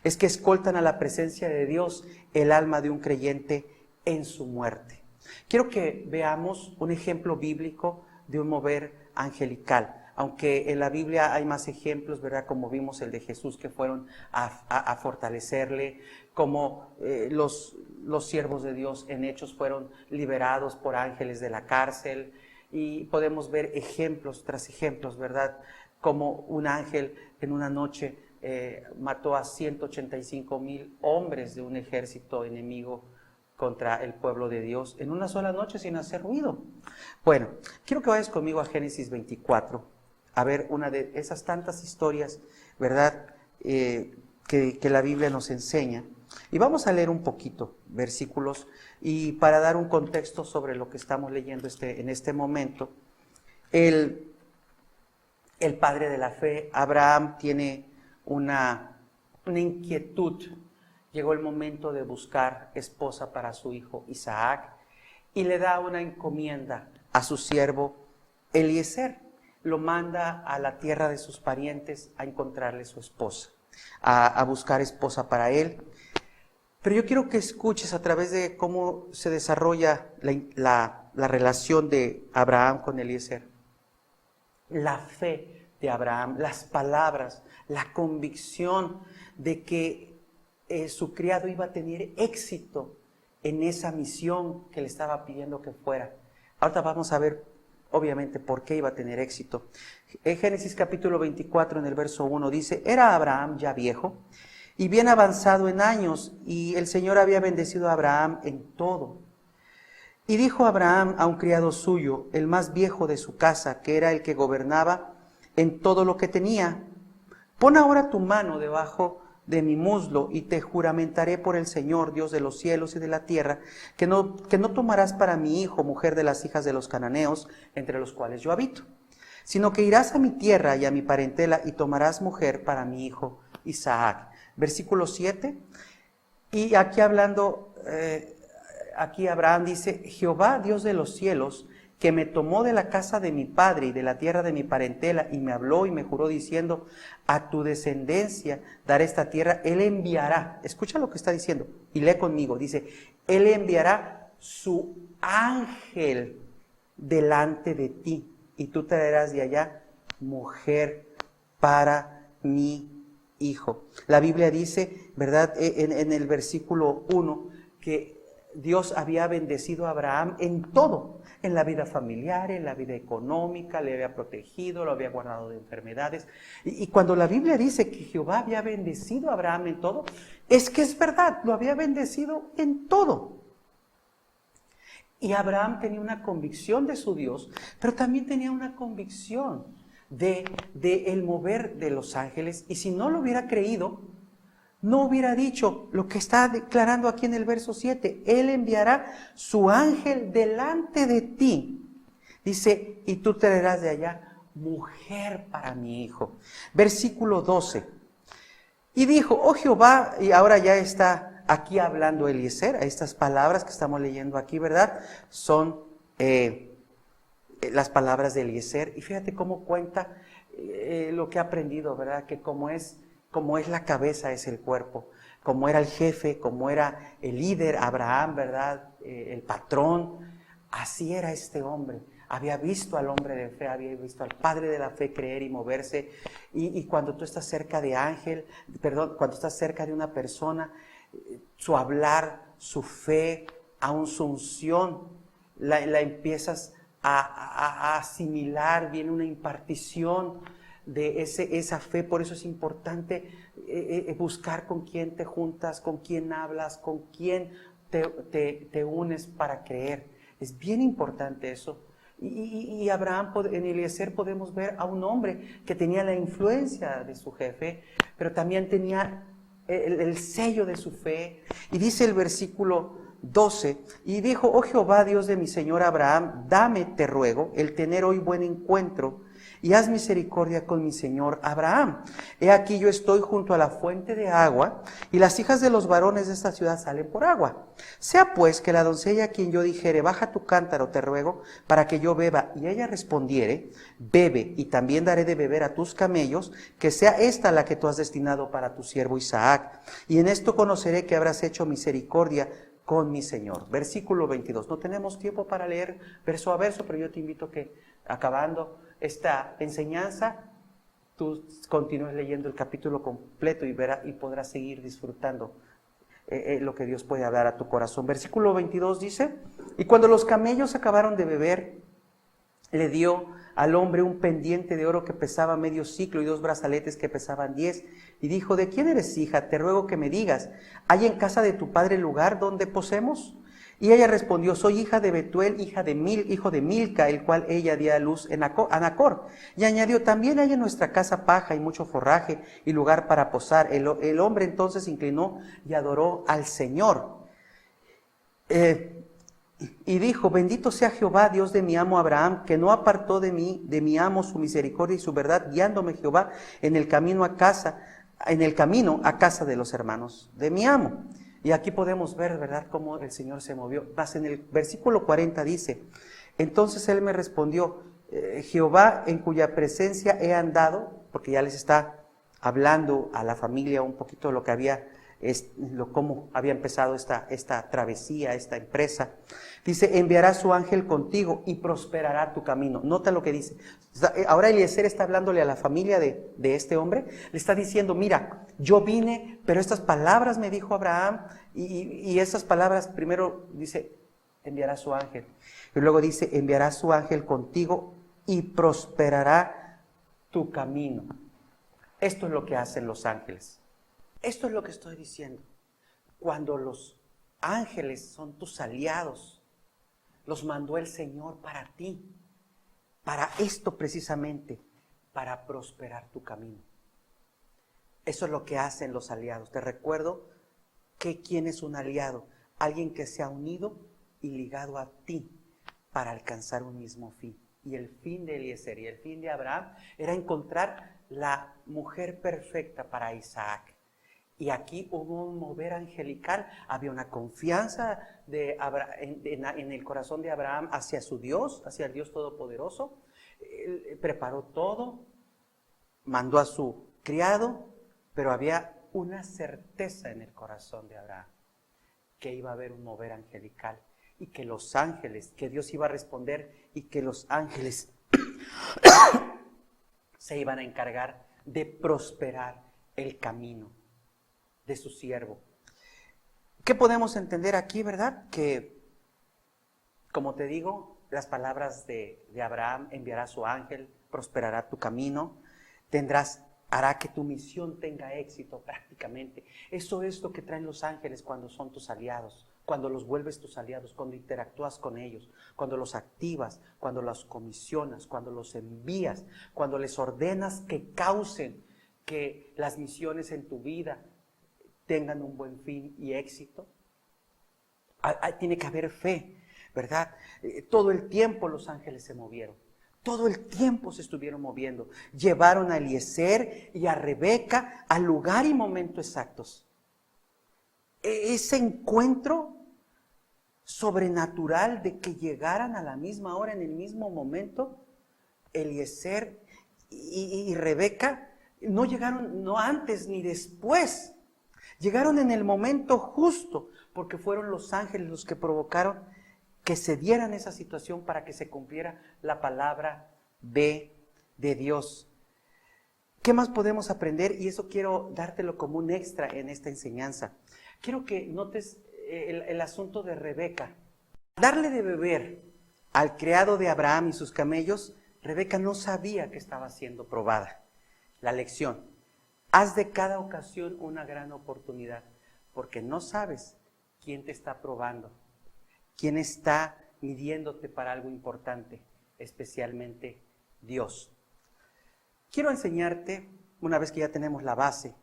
es que escoltan a la presencia de Dios el alma de un creyente en su muerte. Quiero que veamos un ejemplo bíblico de un mover angelical. Aunque en la Biblia hay más ejemplos, ¿verdad? Como vimos el de Jesús, que fueron a fortalecerle, como los siervos de Dios en Hechos fueron liberados por ángeles de la cárcel. Y podemos ver ejemplos tras ejemplos, ¿verdad? Como un ángel en una noche mató a 185,000 hombres de un ejército enemigo contra el pueblo de Dios en una sola noche sin hacer ruido. Bueno, quiero que vayas conmigo a Génesis 24, a ver una de esas tantas historias, ¿verdad? Que la Biblia nos enseña. Y vamos a leer un poquito versículos y para dar un contexto sobre lo que estamos leyendo en este momento. El padre de la fe, Abraham, tiene una inquietud. Llegó el momento de buscar esposa para su hijo Isaac y le da una encomienda a su siervo Eliezer. Lo manda a la tierra de sus parientes a encontrarle su esposa, a buscar esposa para él. Pero yo quiero que escuches a través de cómo se desarrolla la relación de Abraham con Eliezer. La fe de Abraham, las palabras, la convicción de que su criado iba a tener éxito en esa misión que le estaba pidiendo que fuera. Ahorita vamos a ver, obviamente, por qué iba a tener éxito. En Génesis capítulo 24, en el verso 1, dice: era Abraham ya viejo y bien avanzado en años, y el Señor había bendecido a Abraham en todo. Y dijo Abraham a un criado suyo, el más viejo de su casa, que era el que gobernaba en todo lo que tenía: pon ahora tu mano debajo de mi muslo, y te juramentaré por el Señor, Dios de los cielos y de la tierra, que no tomarás para mi hijo mujer de las hijas de los cananeos, entre los cuales yo habito, sino que irás a mi tierra y a mi parentela, y tomarás mujer para mi hijo Isaac. Versículo 7, y aquí hablando, aquí Abraham dice: Jehová, Dios de los cielos, que me tomó de la casa de mi padre y de la tierra de mi parentela, y me habló y me juró diciendo: a tu descendencia daré esta tierra, Él enviará, escucha lo que está diciendo, y lee conmigo, dice: Él enviará su ángel delante de ti, y tú traerás de allá mujer para mi hijo. La Biblia dice, ¿verdad?, en el versículo 1, que Dios había bendecido a Abraham en todo, en la vida familiar, en la vida económica, le había protegido, lo había guardado de enfermedades. Y cuando la Biblia dice que Jehová había bendecido a Abraham en todo, es que es verdad, lo había bendecido en todo. Y Abraham tenía una convicción de su Dios, pero también tenía una convicción de el mover de los ángeles, y si no lo hubiera creído, no hubiera dicho lo que está declarando aquí en el verso 7, Él enviará su ángel delante de ti, dice, y tú traerás de allá mujer para mi hijo. Versículo 12, y dijo: oh Jehová, y ahora ya está aquí hablando Eliezer, a estas palabras que estamos leyendo aquí, ¿verdad? Son las palabras de Eliezer, y fíjate cómo cuenta lo que ha aprendido, ¿verdad? Que como es la cabeza es el cuerpo, como era el jefe, como era el líder, Abraham, ¿verdad? El patrón, así era este hombre. Había visto al hombre de fe, había visto al padre de la fe creer y moverse, y cuando tú estás cerca cuando estás cerca de una persona, su hablar, su fe, aún su unción, la empiezas a asimilar, viene una impartición de esa fe. Por eso es importante buscar con quién te juntas, con quién hablas, con quién te unes para creer. Es bien importante eso. Y Abraham, en Eliezer podemos ver a un hombre que tenía la influencia de su jefe, pero también tenía el sello de su fe. Y dice el versículo 12, y dijo: oh Jehová, Dios de mi señor Abraham, dame, te ruego, el tener hoy buen encuentro, y haz misericordia con mi señor Abraham. He aquí yo estoy junto a la fuente de agua, y las hijas de los varones de esta ciudad salen por agua. Sea pues que la doncella a quien yo dijere: baja tu cántaro, te ruego, para que yo beba, y ella respondiere: bebe, y también daré de beber a tus camellos, que sea esta la que tú has destinado para tu siervo Isaac. Y en esto conoceré que habrás hecho misericordia con mi Señor. Versículo 22. No tenemos tiempo para leer verso a verso, pero yo te invito que, acabando esta enseñanza, tú continúes leyendo el capítulo completo y podrás seguir disfrutando lo que Dios puede hablar a tu corazón. Versículo 22 dice: y cuando los camellos acabaron de beber, le dio al hombre un pendiente de oro que pesaba medio siclo y 2 brazaletes que pesaban 10. Y dijo: ¿de quién eres hija? Te ruego que me digas, ¿hay en casa de tu padre lugar donde posemos? Y ella respondió: soy hija de Betuel, hijo de Milca, el cual ella dio a luz a Nacor. Y añadió: también hay en nuestra casa paja y mucho forraje y lugar para posar. El hombre entonces se inclinó y adoró al Señor. Y dijo: bendito sea Jehová, Dios de mi amo Abraham, que no apartó de mi amo su misericordia y su verdad, guiándome Jehová en el camino a casa de los hermanos de mi amo. Y aquí podemos ver, ¿verdad?, cómo el Señor se movió. Más en el versículo 40 dice: entonces él me respondió: Jehová, en cuya presencia he andado, porque ya les está hablando a la familia un poquito de lo que había, cómo había empezado esta travesía, esta empresa. Dice: enviará su ángel contigo y prosperará tu camino. Nota lo que dice. Ahora Eliezer está hablándole a la familia de este hombre. Le está diciendo: mira, yo vine, pero estas palabras me dijo Abraham, y esas palabras, primero dice: enviará su ángel. Y luego dice: enviará su ángel contigo y prosperará tu camino. Esto es lo que hacen los ángeles. Esto es lo que estoy diciendo. Cuando los ángeles son tus aliados, los mandó el Señor para ti, para esto precisamente, para prosperar tu camino. Eso es lo que hacen los aliados. Te recuerdo que ¿quién es un aliado? Alguien que se ha unido y ligado a ti para alcanzar un mismo fin. Y el fin de Eliezer y el fin de Abraham era encontrar la mujer perfecta para Isaac. Y aquí hubo un mover angelical, había una confianza en el corazón de Abraham hacia su Dios, hacia el Dios Todopoderoso. Él preparó todo, mandó a su criado, pero había una certeza en el corazón de Abraham, que iba a haber un mover angelical y que los ángeles, que Dios iba a responder y que los ángeles se iban a encargar de prosperar el camino de su siervo. ¿Qué podemos entender aquí, verdad? Que, como te digo, las palabras de Abraham: enviará a su ángel, prosperará tu camino, hará que tu misión tenga éxito prácticamente. Eso es lo que traen los ángeles cuando son tus aliados, cuando los vuelves tus aliados, cuando interactúas con ellos, cuando los activas, cuando los comisionas, cuando los envías, cuando les ordenas que causen que las misiones en tu vida tengan un buen fin y éxito. Tiene que haber fe, ¿verdad? Todo el tiempo los ángeles se movieron. Todo el tiempo se estuvieron moviendo. Llevaron a Eliezer y a Rebeca al lugar y momento exactos. Ese encuentro sobrenatural de que llegaran a la misma hora, en el mismo momento, Eliezer y Rebeca, no llegaron no antes ni después. Llegaron en el momento justo, porque fueron los ángeles los que provocaron que se dieran esa situación para que se cumpliera la palabra de Dios. ¿Qué más podemos aprender? Y eso quiero dártelo como un extra en esta enseñanza. Quiero que notes el asunto de Rebeca. Darle de beber al criado de Abraham y sus camellos, Rebeca no sabía que estaba siendo probada. La lección: haz de cada ocasión una gran oportunidad, porque no sabes quién te está probando, quién está midiéndote para algo importante, especialmente Dios. Quiero enseñarte, una vez que ya tenemos la base,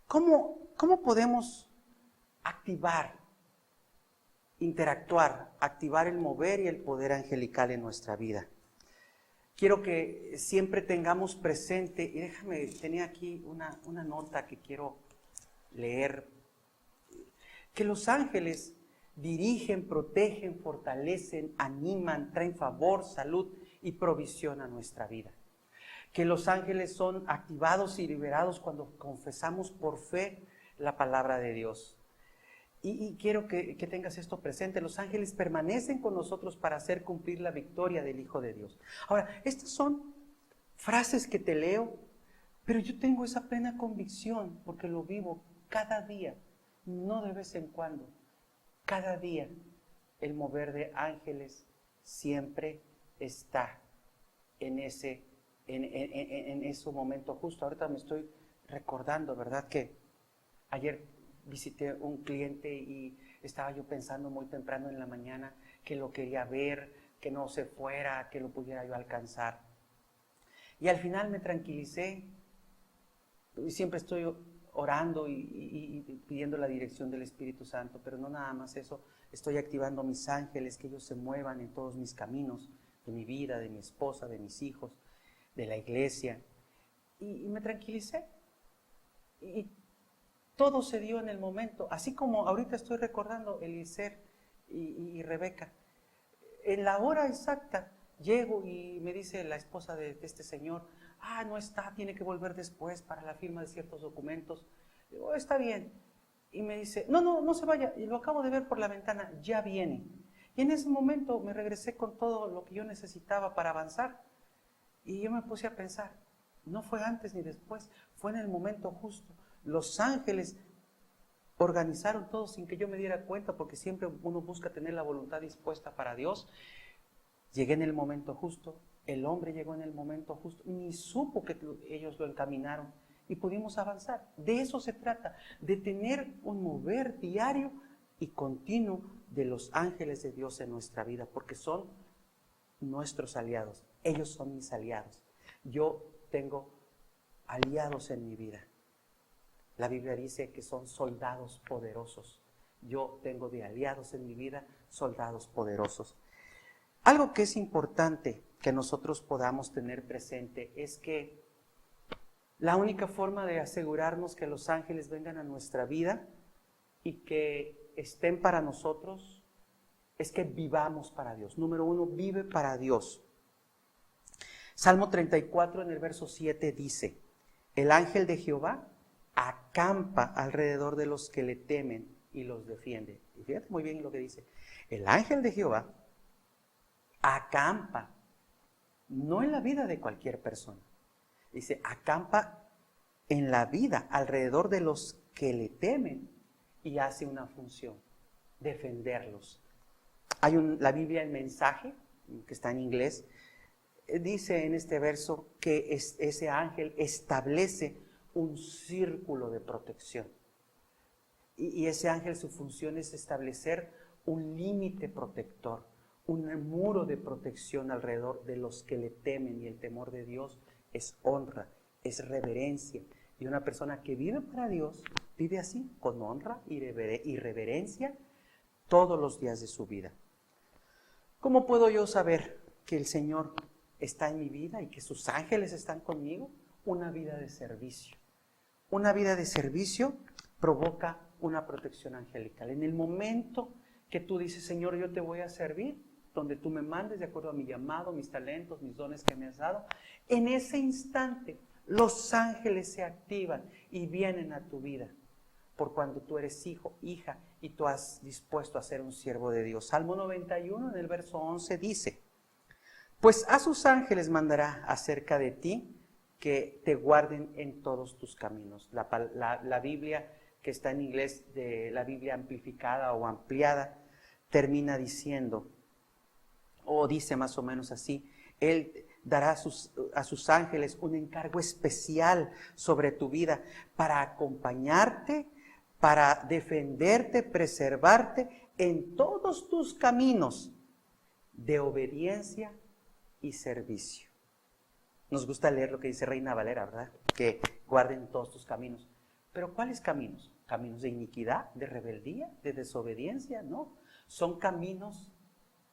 cómo podemos activar, interactuar, activar el mover y el poder angelical en nuestra vida. Quiero que siempre tengamos presente, y déjame, tenía aquí una nota que quiero leer, que los ángeles dirigen, protegen, fortalecen, animan, traen favor, salud y provisión a nuestra vida. Que los ángeles son activados y liberados cuando confesamos por fe la palabra de Dios. Y quiero que tengas esto presente. Los ángeles permanecen con nosotros para hacer cumplir la victoria del Hijo de Dios. Ahora, estas son frases que te leo, pero yo tengo esa plena convicción porque lo vivo cada día, no de vez en cuando. Cada día el mover de ángeles siempre está en ese momento justo. Ahorita me estoy recordando, ¿verdad? Que ayer visité un cliente y estaba yo pensando muy temprano en la mañana que lo quería ver, que no se fuera, que lo pudiera yo alcanzar. Y al final me tranquilicé y siempre estoy orando y pidiendo la dirección del Espíritu Santo, pero no nada más eso, estoy activando mis ángeles, que ellos se muevan en todos mis caminos, de mi vida, de mi esposa, de mis hijos, de la iglesia, y me tranquilicé, y todo se dio en el momento, así como ahorita estoy recordando Eliezer y Rebeca. En la hora exacta llego y me dice la esposa de este señor, no está, tiene que volver después para la firma de ciertos documentos. Digo, está bien. Y me dice, no se vaya, y lo acabo de ver por la ventana, ya viene. Y en ese momento me regresé con todo lo que yo necesitaba para avanzar. Y yo me puse a pensar, no fue antes ni después, fue en el momento justo. Los ángeles organizaron todo sin que yo me diera cuenta, porque siempre uno busca tener la voluntad dispuesta para Dios. Llegué en el momento justo, el hombre llegó en el momento justo, ni supo que ellos lo encaminaron y pudimos avanzar. De eso se trata, de tener un mover diario y continuo de los ángeles de Dios en nuestra vida, porque son nuestros aliados, ellos son mis aliados. Yo tengo aliados en mi vida. La Biblia dice que son soldados poderosos. Yo tengo de aliados en mi vida soldados poderosos. Algo que es importante que nosotros podamos tener presente es que la única forma de asegurarnos que los ángeles vengan a nuestra vida y que estén para nosotros es que vivamos para Dios. Número 1, vive para Dios. Salmo 34 en el verso 7 dice, el ángel de Jehová acampa alrededor de los que le temen y los defiende. Y fíjate muy bien lo que dice, el ángel de Jehová acampa, no en la vida de cualquier persona. Dice, acampa en la vida alrededor de los que le temen y hace una función, defenderlos. Hay la Biblia, el mensaje, que está en inglés, dice en este verso que ese ángel establece un círculo de protección. Y ese ángel, su función es establecer un límite protector, un muro de protección alrededor de los que le temen, y el temor de Dios es honra, es reverencia. Y una persona que vive para Dios, vive así, con honra y reverencia todos los días de su vida. ¿Cómo puedo yo saber que el Señor está en mi vida y que sus ángeles están conmigo? Una vida de servicio. Una vida de servicio provoca una protección angelical. En el momento que tú dices, Señor, yo te voy a servir, donde tú me mandes de acuerdo a mi llamado, mis talentos, mis dones que me has dado, en ese instante los ángeles se activan y vienen a tu vida, por cuando tú eres hijo, hija, y tú has dispuesto a ser un siervo de Dios. Salmo 91 en el verso 11 dice, pues a sus ángeles mandará acerca de ti que te guarden en todos tus caminos. La Biblia que está en inglés, de la Biblia amplificada o ampliada, termina diciendo, o dice más o menos así, Él dará a sus ángeles un encargo especial sobre tu vida para acompañarte, para defenderte, preservarte en todos tus caminos de obediencia y servicio. Nos gusta leer lo que dice Reina Valera, ¿verdad? Que guarden todos tus caminos. Pero ¿cuáles caminos? ¿Caminos de iniquidad, de rebeldía, de desobediencia? No, son caminos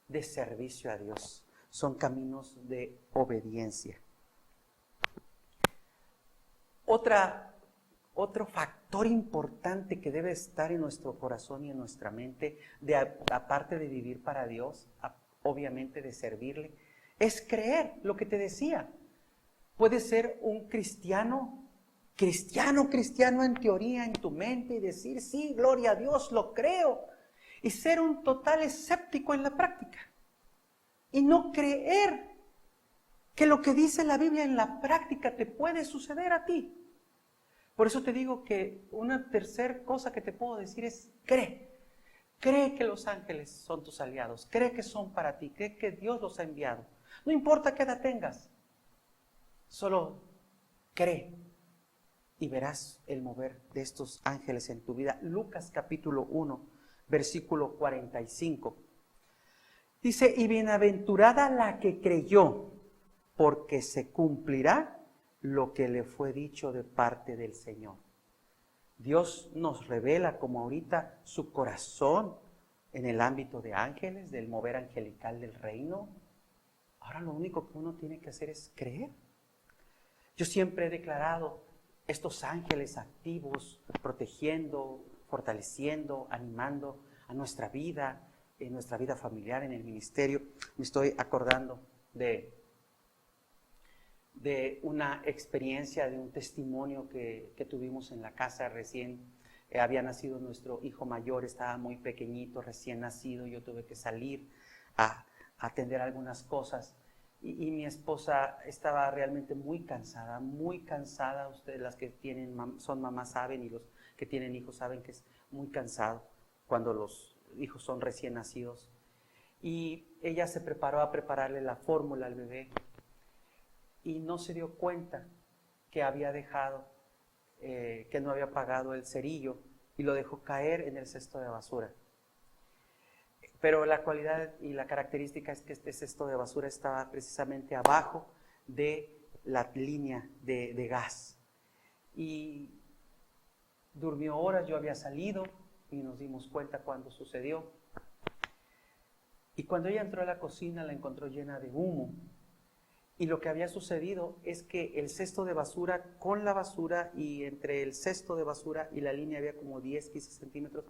de servicio a Dios. Son caminos de obediencia. Otro factor importante que debe estar en nuestro corazón y en nuestra mente, aparte de vivir para Dios, obviamente de servirle, es creer lo que te decía. Puedes ser un cristiano en teoría, en tu mente, y decir, sí, gloria a Dios, lo creo, y ser un total escéptico en la práctica. Y no creer que lo que dice la Biblia en la práctica te puede suceder a ti. Por eso te digo que una tercera cosa que te puedo decir es, cree. Cree que los ángeles son tus aliados, cree que son para ti, cree que Dios los ha enviado. No importa qué edad tengas, solo cree y verás el mover de estos ángeles en tu vida. Lucas capítulo 1, versículo 45. Dice, y bienaventurada la que creyó, porque se cumplirá lo que le fue dicho de parte del Señor. Dios nos revela como ahorita su corazón en el ámbito de ángeles, del mover angelical del reino. Ahora lo único que uno tiene que hacer es creer. Yo siempre he declarado estos ángeles activos, protegiendo, fortaleciendo, animando a nuestra vida, en nuestra vida familiar, en el ministerio. Me estoy acordando de una experiencia, de un testimonio que tuvimos en la casa recién. Había nacido nuestro hijo mayor, estaba muy pequeñito, recién nacido. Yo tuve que salir a atender algunas cosas. Y mi esposa estaba realmente muy cansada. Ustedes las que son mamás saben, y los que tienen hijos saben que es muy cansado cuando los hijos son recién nacidos. Y ella se preparó a prepararle la fórmula al bebé y no se dio cuenta que había dejado, que no había pagado el cerillo y lo dejó caer en el cesto de basura. Pero la cualidad y la característica es que este cesto de basura estaba precisamente abajo de la línea de gas. Y durmió horas, yo había salido y nos dimos cuenta cuando sucedió. Y cuando ella entró a la cocina la encontró llena de humo. Y lo que había sucedido es que el cesto de basura, con la basura, y entre el cesto de basura y la línea había como 10, 15 centímetros,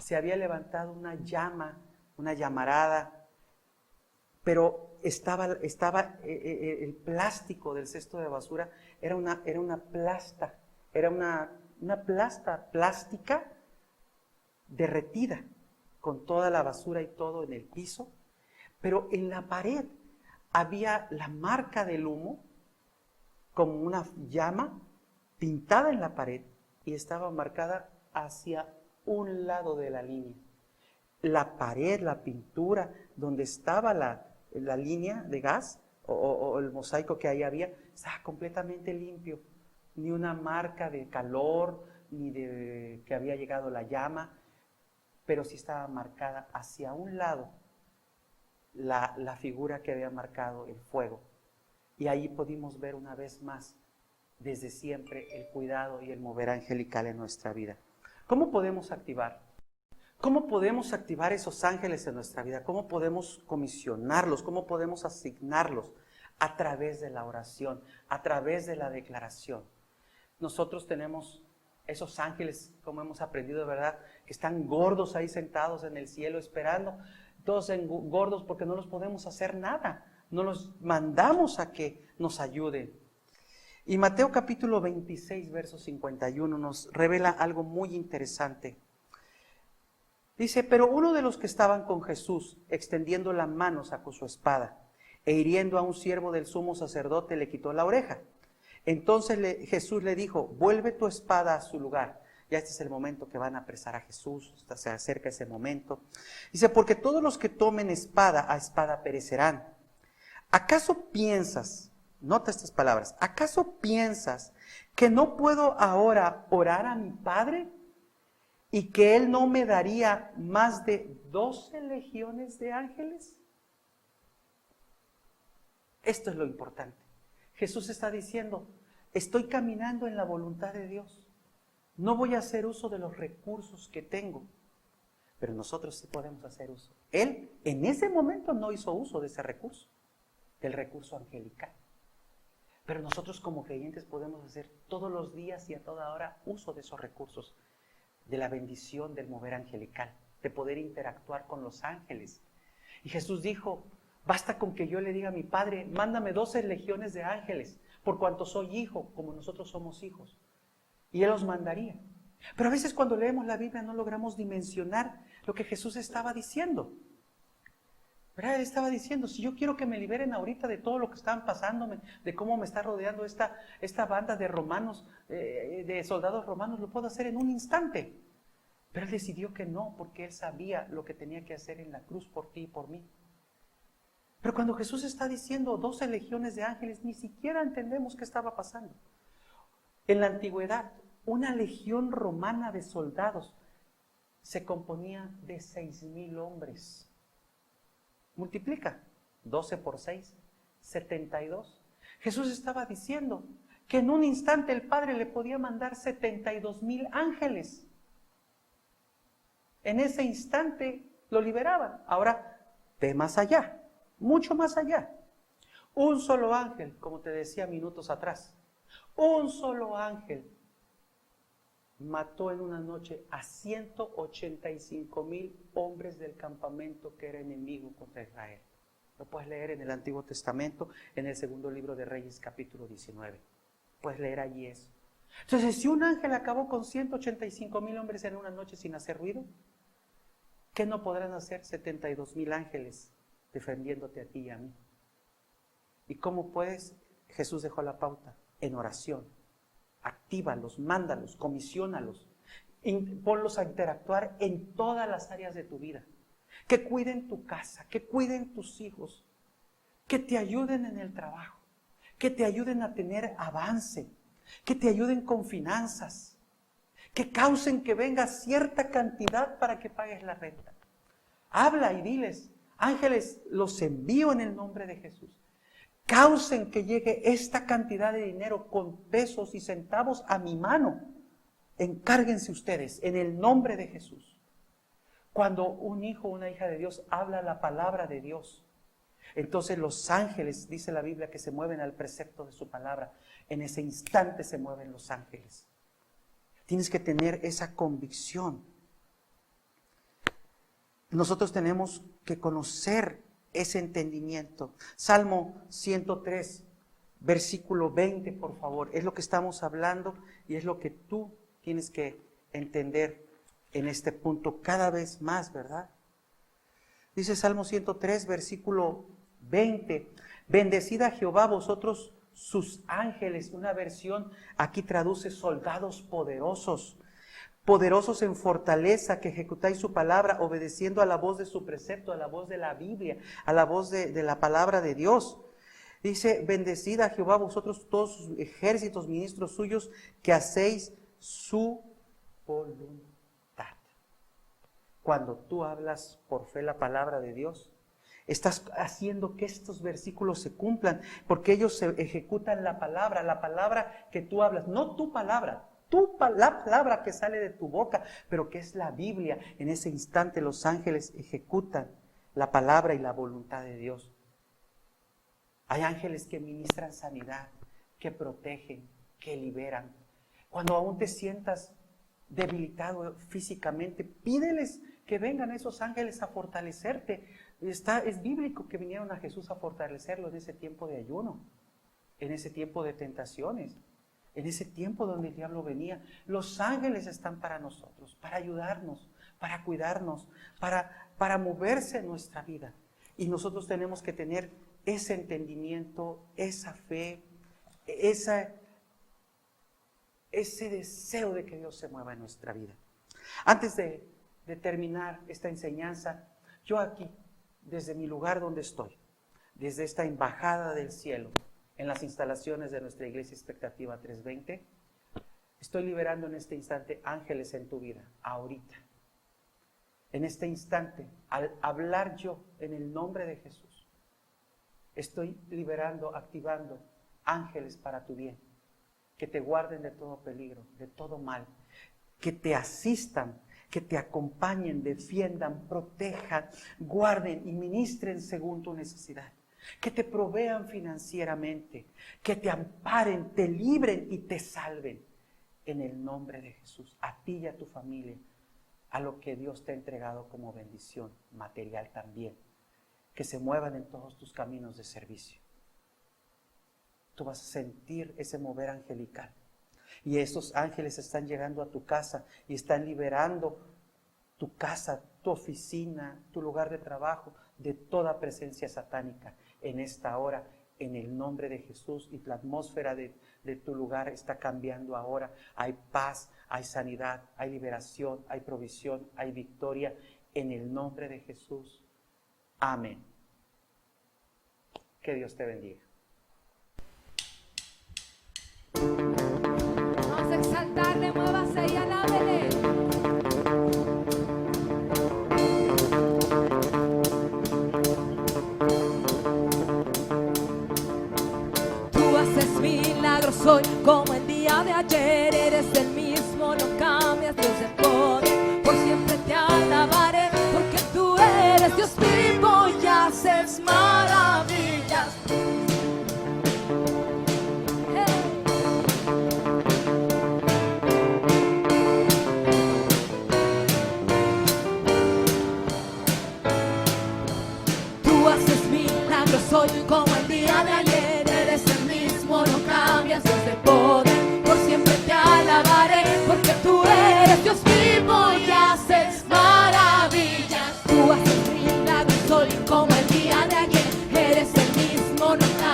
se había levantado una llama, una llamarada, pero estaba el plástico del cesto de basura, era una plasta plástica derretida, con toda la basura y todo en el piso, pero en la pared había la marca del humo, como una llama pintada en la pared, y estaba marcada hacia un lado de la línea. La pared, la pintura, donde estaba la línea de gas o el mosaico que ahí había, estaba completamente limpio. Ni una marca de calor, ni de que había llegado la llama, pero sí estaba marcada hacia un lado la figura que había marcado el fuego. Y ahí pudimos ver una vez más, desde siempre, el cuidado y el mover angelical en nuestra vida. ¿Cómo podemos activar? ¿Cómo podemos activar esos ángeles en nuestra vida? ¿Cómo podemos comisionarlos? ¿Cómo podemos asignarlos? A través de la oración, a través de la declaración. Nosotros tenemos esos ángeles, como hemos aprendido, ¿verdad? Que están gordos ahí sentados en el cielo esperando. Todos gordos porque no los podemos hacer nada. No los mandamos a que nos ayuden. Y Mateo capítulo 26, verso 51 nos revela algo muy interesante. Dice, pero uno de los que estaban con Jesús, extendiendo la mano, sacó su espada, e hiriendo a un siervo del sumo sacerdote, le quitó la oreja. Entonces Jesús le dijo, vuelve tu espada a su lugar. Ya este es el momento que van a apresar a Jesús, se acerca ese momento. Dice, porque todos los que tomen espada, a espada perecerán. ¿Acaso piensas, nota estas palabras, acaso piensas que no puedo ahora orar a mi Padre y que Él no me daría más de 12 legiones de ángeles? Esto es lo importante. Jesús está diciendo, estoy caminando en la voluntad de Dios. No voy a hacer uso de los recursos que tengo, pero nosotros sí podemos hacer uso. Él en ese momento no hizo uso de ese recurso, del recurso angelical. Pero nosotros como creyentes podemos hacer todos los días y a toda hora uso de esos recursos, de la bendición del mover angelical, de poder interactuar con los ángeles. Y Jesús dijo, basta con que yo le diga a mi Padre, mándame 12 legiones de ángeles, por cuanto soy hijo, como nosotros somos hijos. Y Él los mandaría. Pero a veces cuando leemos la Biblia no logramos dimensionar lo que Jesús estaba diciendo. ¿Verdad? Él estaba diciendo, si yo quiero que me liberen ahorita de todo lo que están pasándome, de cómo me está rodeando esta banda de romanos, de soldados romanos, lo puedo hacer en un instante. Pero Él decidió que no, porque Él sabía lo que tenía que hacer en la cruz por ti y por mí. Pero cuando Jesús está diciendo 12 legiones de ángeles, ni siquiera entendemos qué estaba pasando. En la antigüedad, una legión romana de soldados se componía de 6,000 hombres. Multiplica 12 por 6, 72. Jesús estaba diciendo que en un instante el Padre le podía mandar 72,000 ángeles. En ese instante lo liberaban. Ahora, ve más allá, mucho más allá. Un solo ángel, como te decía minutos atrás, un solo ángel mató en una noche a 185,000 hombres del campamento que era enemigo contra Israel. Lo puedes leer en el Antiguo Testamento, en el segundo libro de Reyes, capítulo 19. Puedes leer allí eso. Entonces, si un ángel acabó con 185,000 hombres en una noche sin hacer ruido, ¿qué no podrán hacer 72,000 ángeles defendiéndote a ti y a mí? ¿Y cómo puedes? Jesús dejó la pauta en oración. Actívalos, mándalos, comisionalos, ponlos a interactuar en todas las áreas de tu vida. Que cuiden tu casa, que cuiden tus hijos, que te ayuden en el trabajo, que te ayuden a tener avance, que te ayuden con finanzas, que causen que venga cierta cantidad para que pagues la renta. Habla y diles, ángeles, los envío en el nombre de Jesús. Causen que llegue esta cantidad de dinero con pesos y centavos a mi mano. Encárguense ustedes en el nombre de Jesús. Cuando un hijo o una hija de Dios habla la palabra de Dios, entonces los ángeles, dice la Biblia, que se mueven al precepto de su palabra. En ese instante se mueven los ángeles. Tienes que tener esa convicción. Nosotros tenemos que conocer ese entendimiento. Salmo 103, versículo 20, por favor. Es lo que estamos hablando y es lo que tú tienes que entender en este punto cada vez más, ¿verdad? Dice Salmo 103, versículo 20. Bendecid a Jehová vosotros sus ángeles. Una versión aquí traduce soldados poderosos. Poderosos en fortaleza, que ejecutáis su palabra, obedeciendo a la voz de su precepto, a la voz de la Biblia, a la voz de la palabra de Dios. Dice, bendecid a Jehová vosotros todos sus ejércitos, ministros suyos, que hacéis su voluntad. Cuando tú hablas por fe la palabra de Dios, estás haciendo que estos versículos se cumplan, porque ellos se ejecutan la palabra que tú hablas, no tu palabra, la palabra que sale de tu boca, pero que es la Biblia. En ese instante los ángeles ejecutan la palabra y la voluntad de Dios. Hay ángeles que ministran sanidad, que protegen, que liberan. Cuando aún te sientas debilitado físicamente, pídeles que vengan esos ángeles a fortalecerte. Es bíblico que vinieron a Jesús a fortalecerlo en ese tiempo de ayuno, en ese tiempo de tentaciones. En ese tiempo donde el diablo venía, los ángeles están para nosotros, para ayudarnos, para cuidarnos, para moverse en nuestra vida. Y nosotros tenemos que tener ese entendimiento, esa fe, ese deseo de que Dios se mueva en nuestra vida. Antes de terminar esta enseñanza, yo aquí, desde mi lugar donde estoy, desde esta embajada del cielo, en las instalaciones de nuestra iglesia Expectativa 320, estoy liberando en este instante ángeles en tu vida, ahorita. En este instante, al hablar yo en el nombre de Jesús, Estoy liberando, activando ángeles para tu bien, que te guarden de todo peligro, de todo mal, que te asistan, que te acompañen, defiendan, protejan, guarden y ministren según tu necesidad, que te provean financieramente, que te amparen, te libren y te salven en el nombre de Jesús, a ti y a tu familia, a lo que Dios te ha entregado como bendición material también, que se muevan en todos tus caminos de servicio. Tú vas a sentir ese mover angelical. Y esos ángeles están llegando a tu casa y están liberando tu casa, tu oficina, tu lugar de trabajo de toda presencia satánica en esta hora, en el nombre de Jesús. Y la atmósfera de tu lugar está cambiando ahora. Hay paz, hay sanidad, hay liberación, hay provisión, hay victoria en el nombre de Jesús. Amén. Que Dios te bendiga. Vamos a exaltarle, muévase y alábele. Tú haces milagros hoy como el día de ayer. Eres el mismo, no cambias, Dios de poder. Por siempre te alabaré, porque tú eres Dios vivo y haces maravillas. Soy como el día de ayer, eres el mismo, no cambias, Dios de poder, por siempre te alabaré, porque tú eres Dios vivo y haces maravillas. Tú haces milagros, soy como el día de ayer, eres el mismo, no cambias.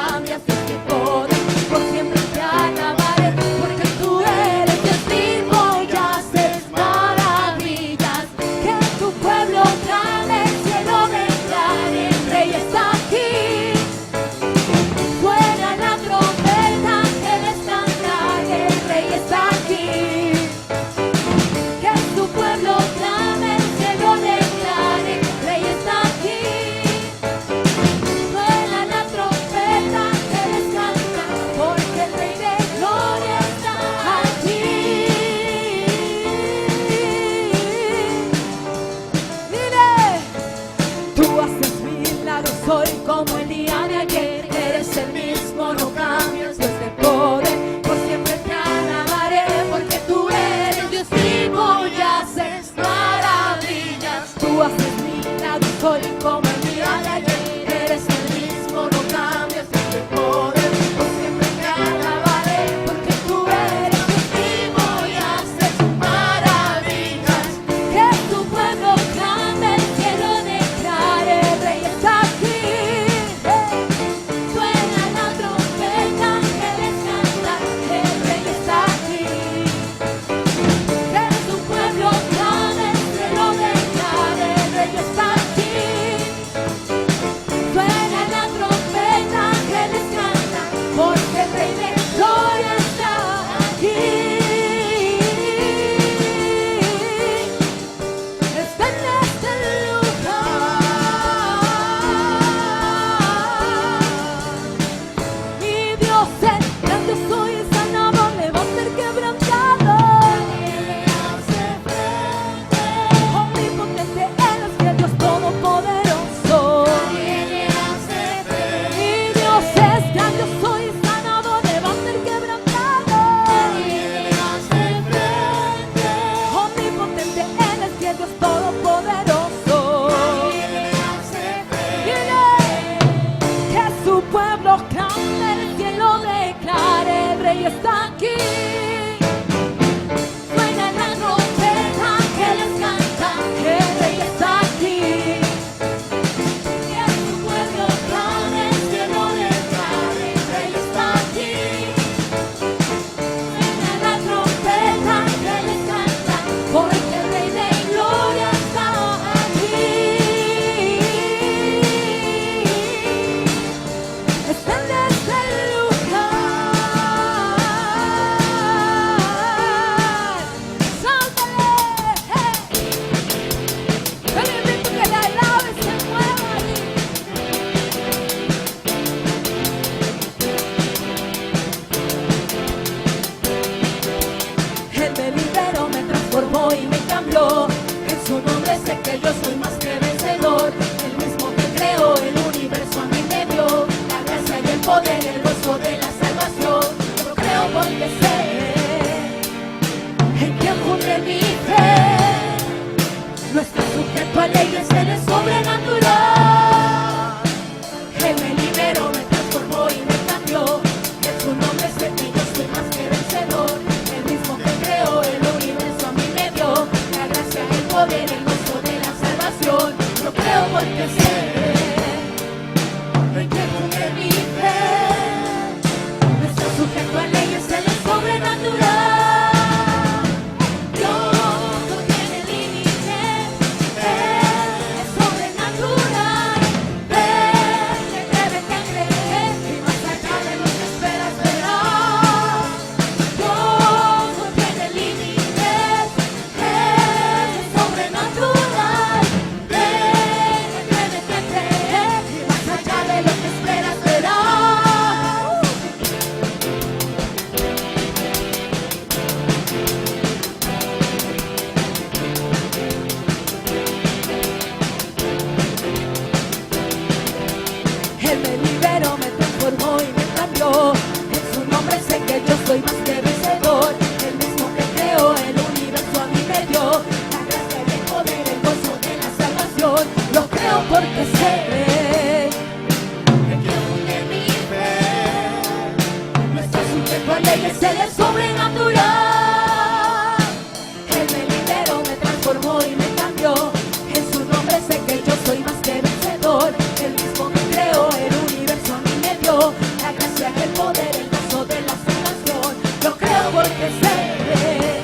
obedeceré.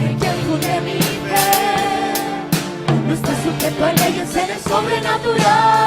En quien funde mi fe, no está sujeto a leyes, en el sobrenatural.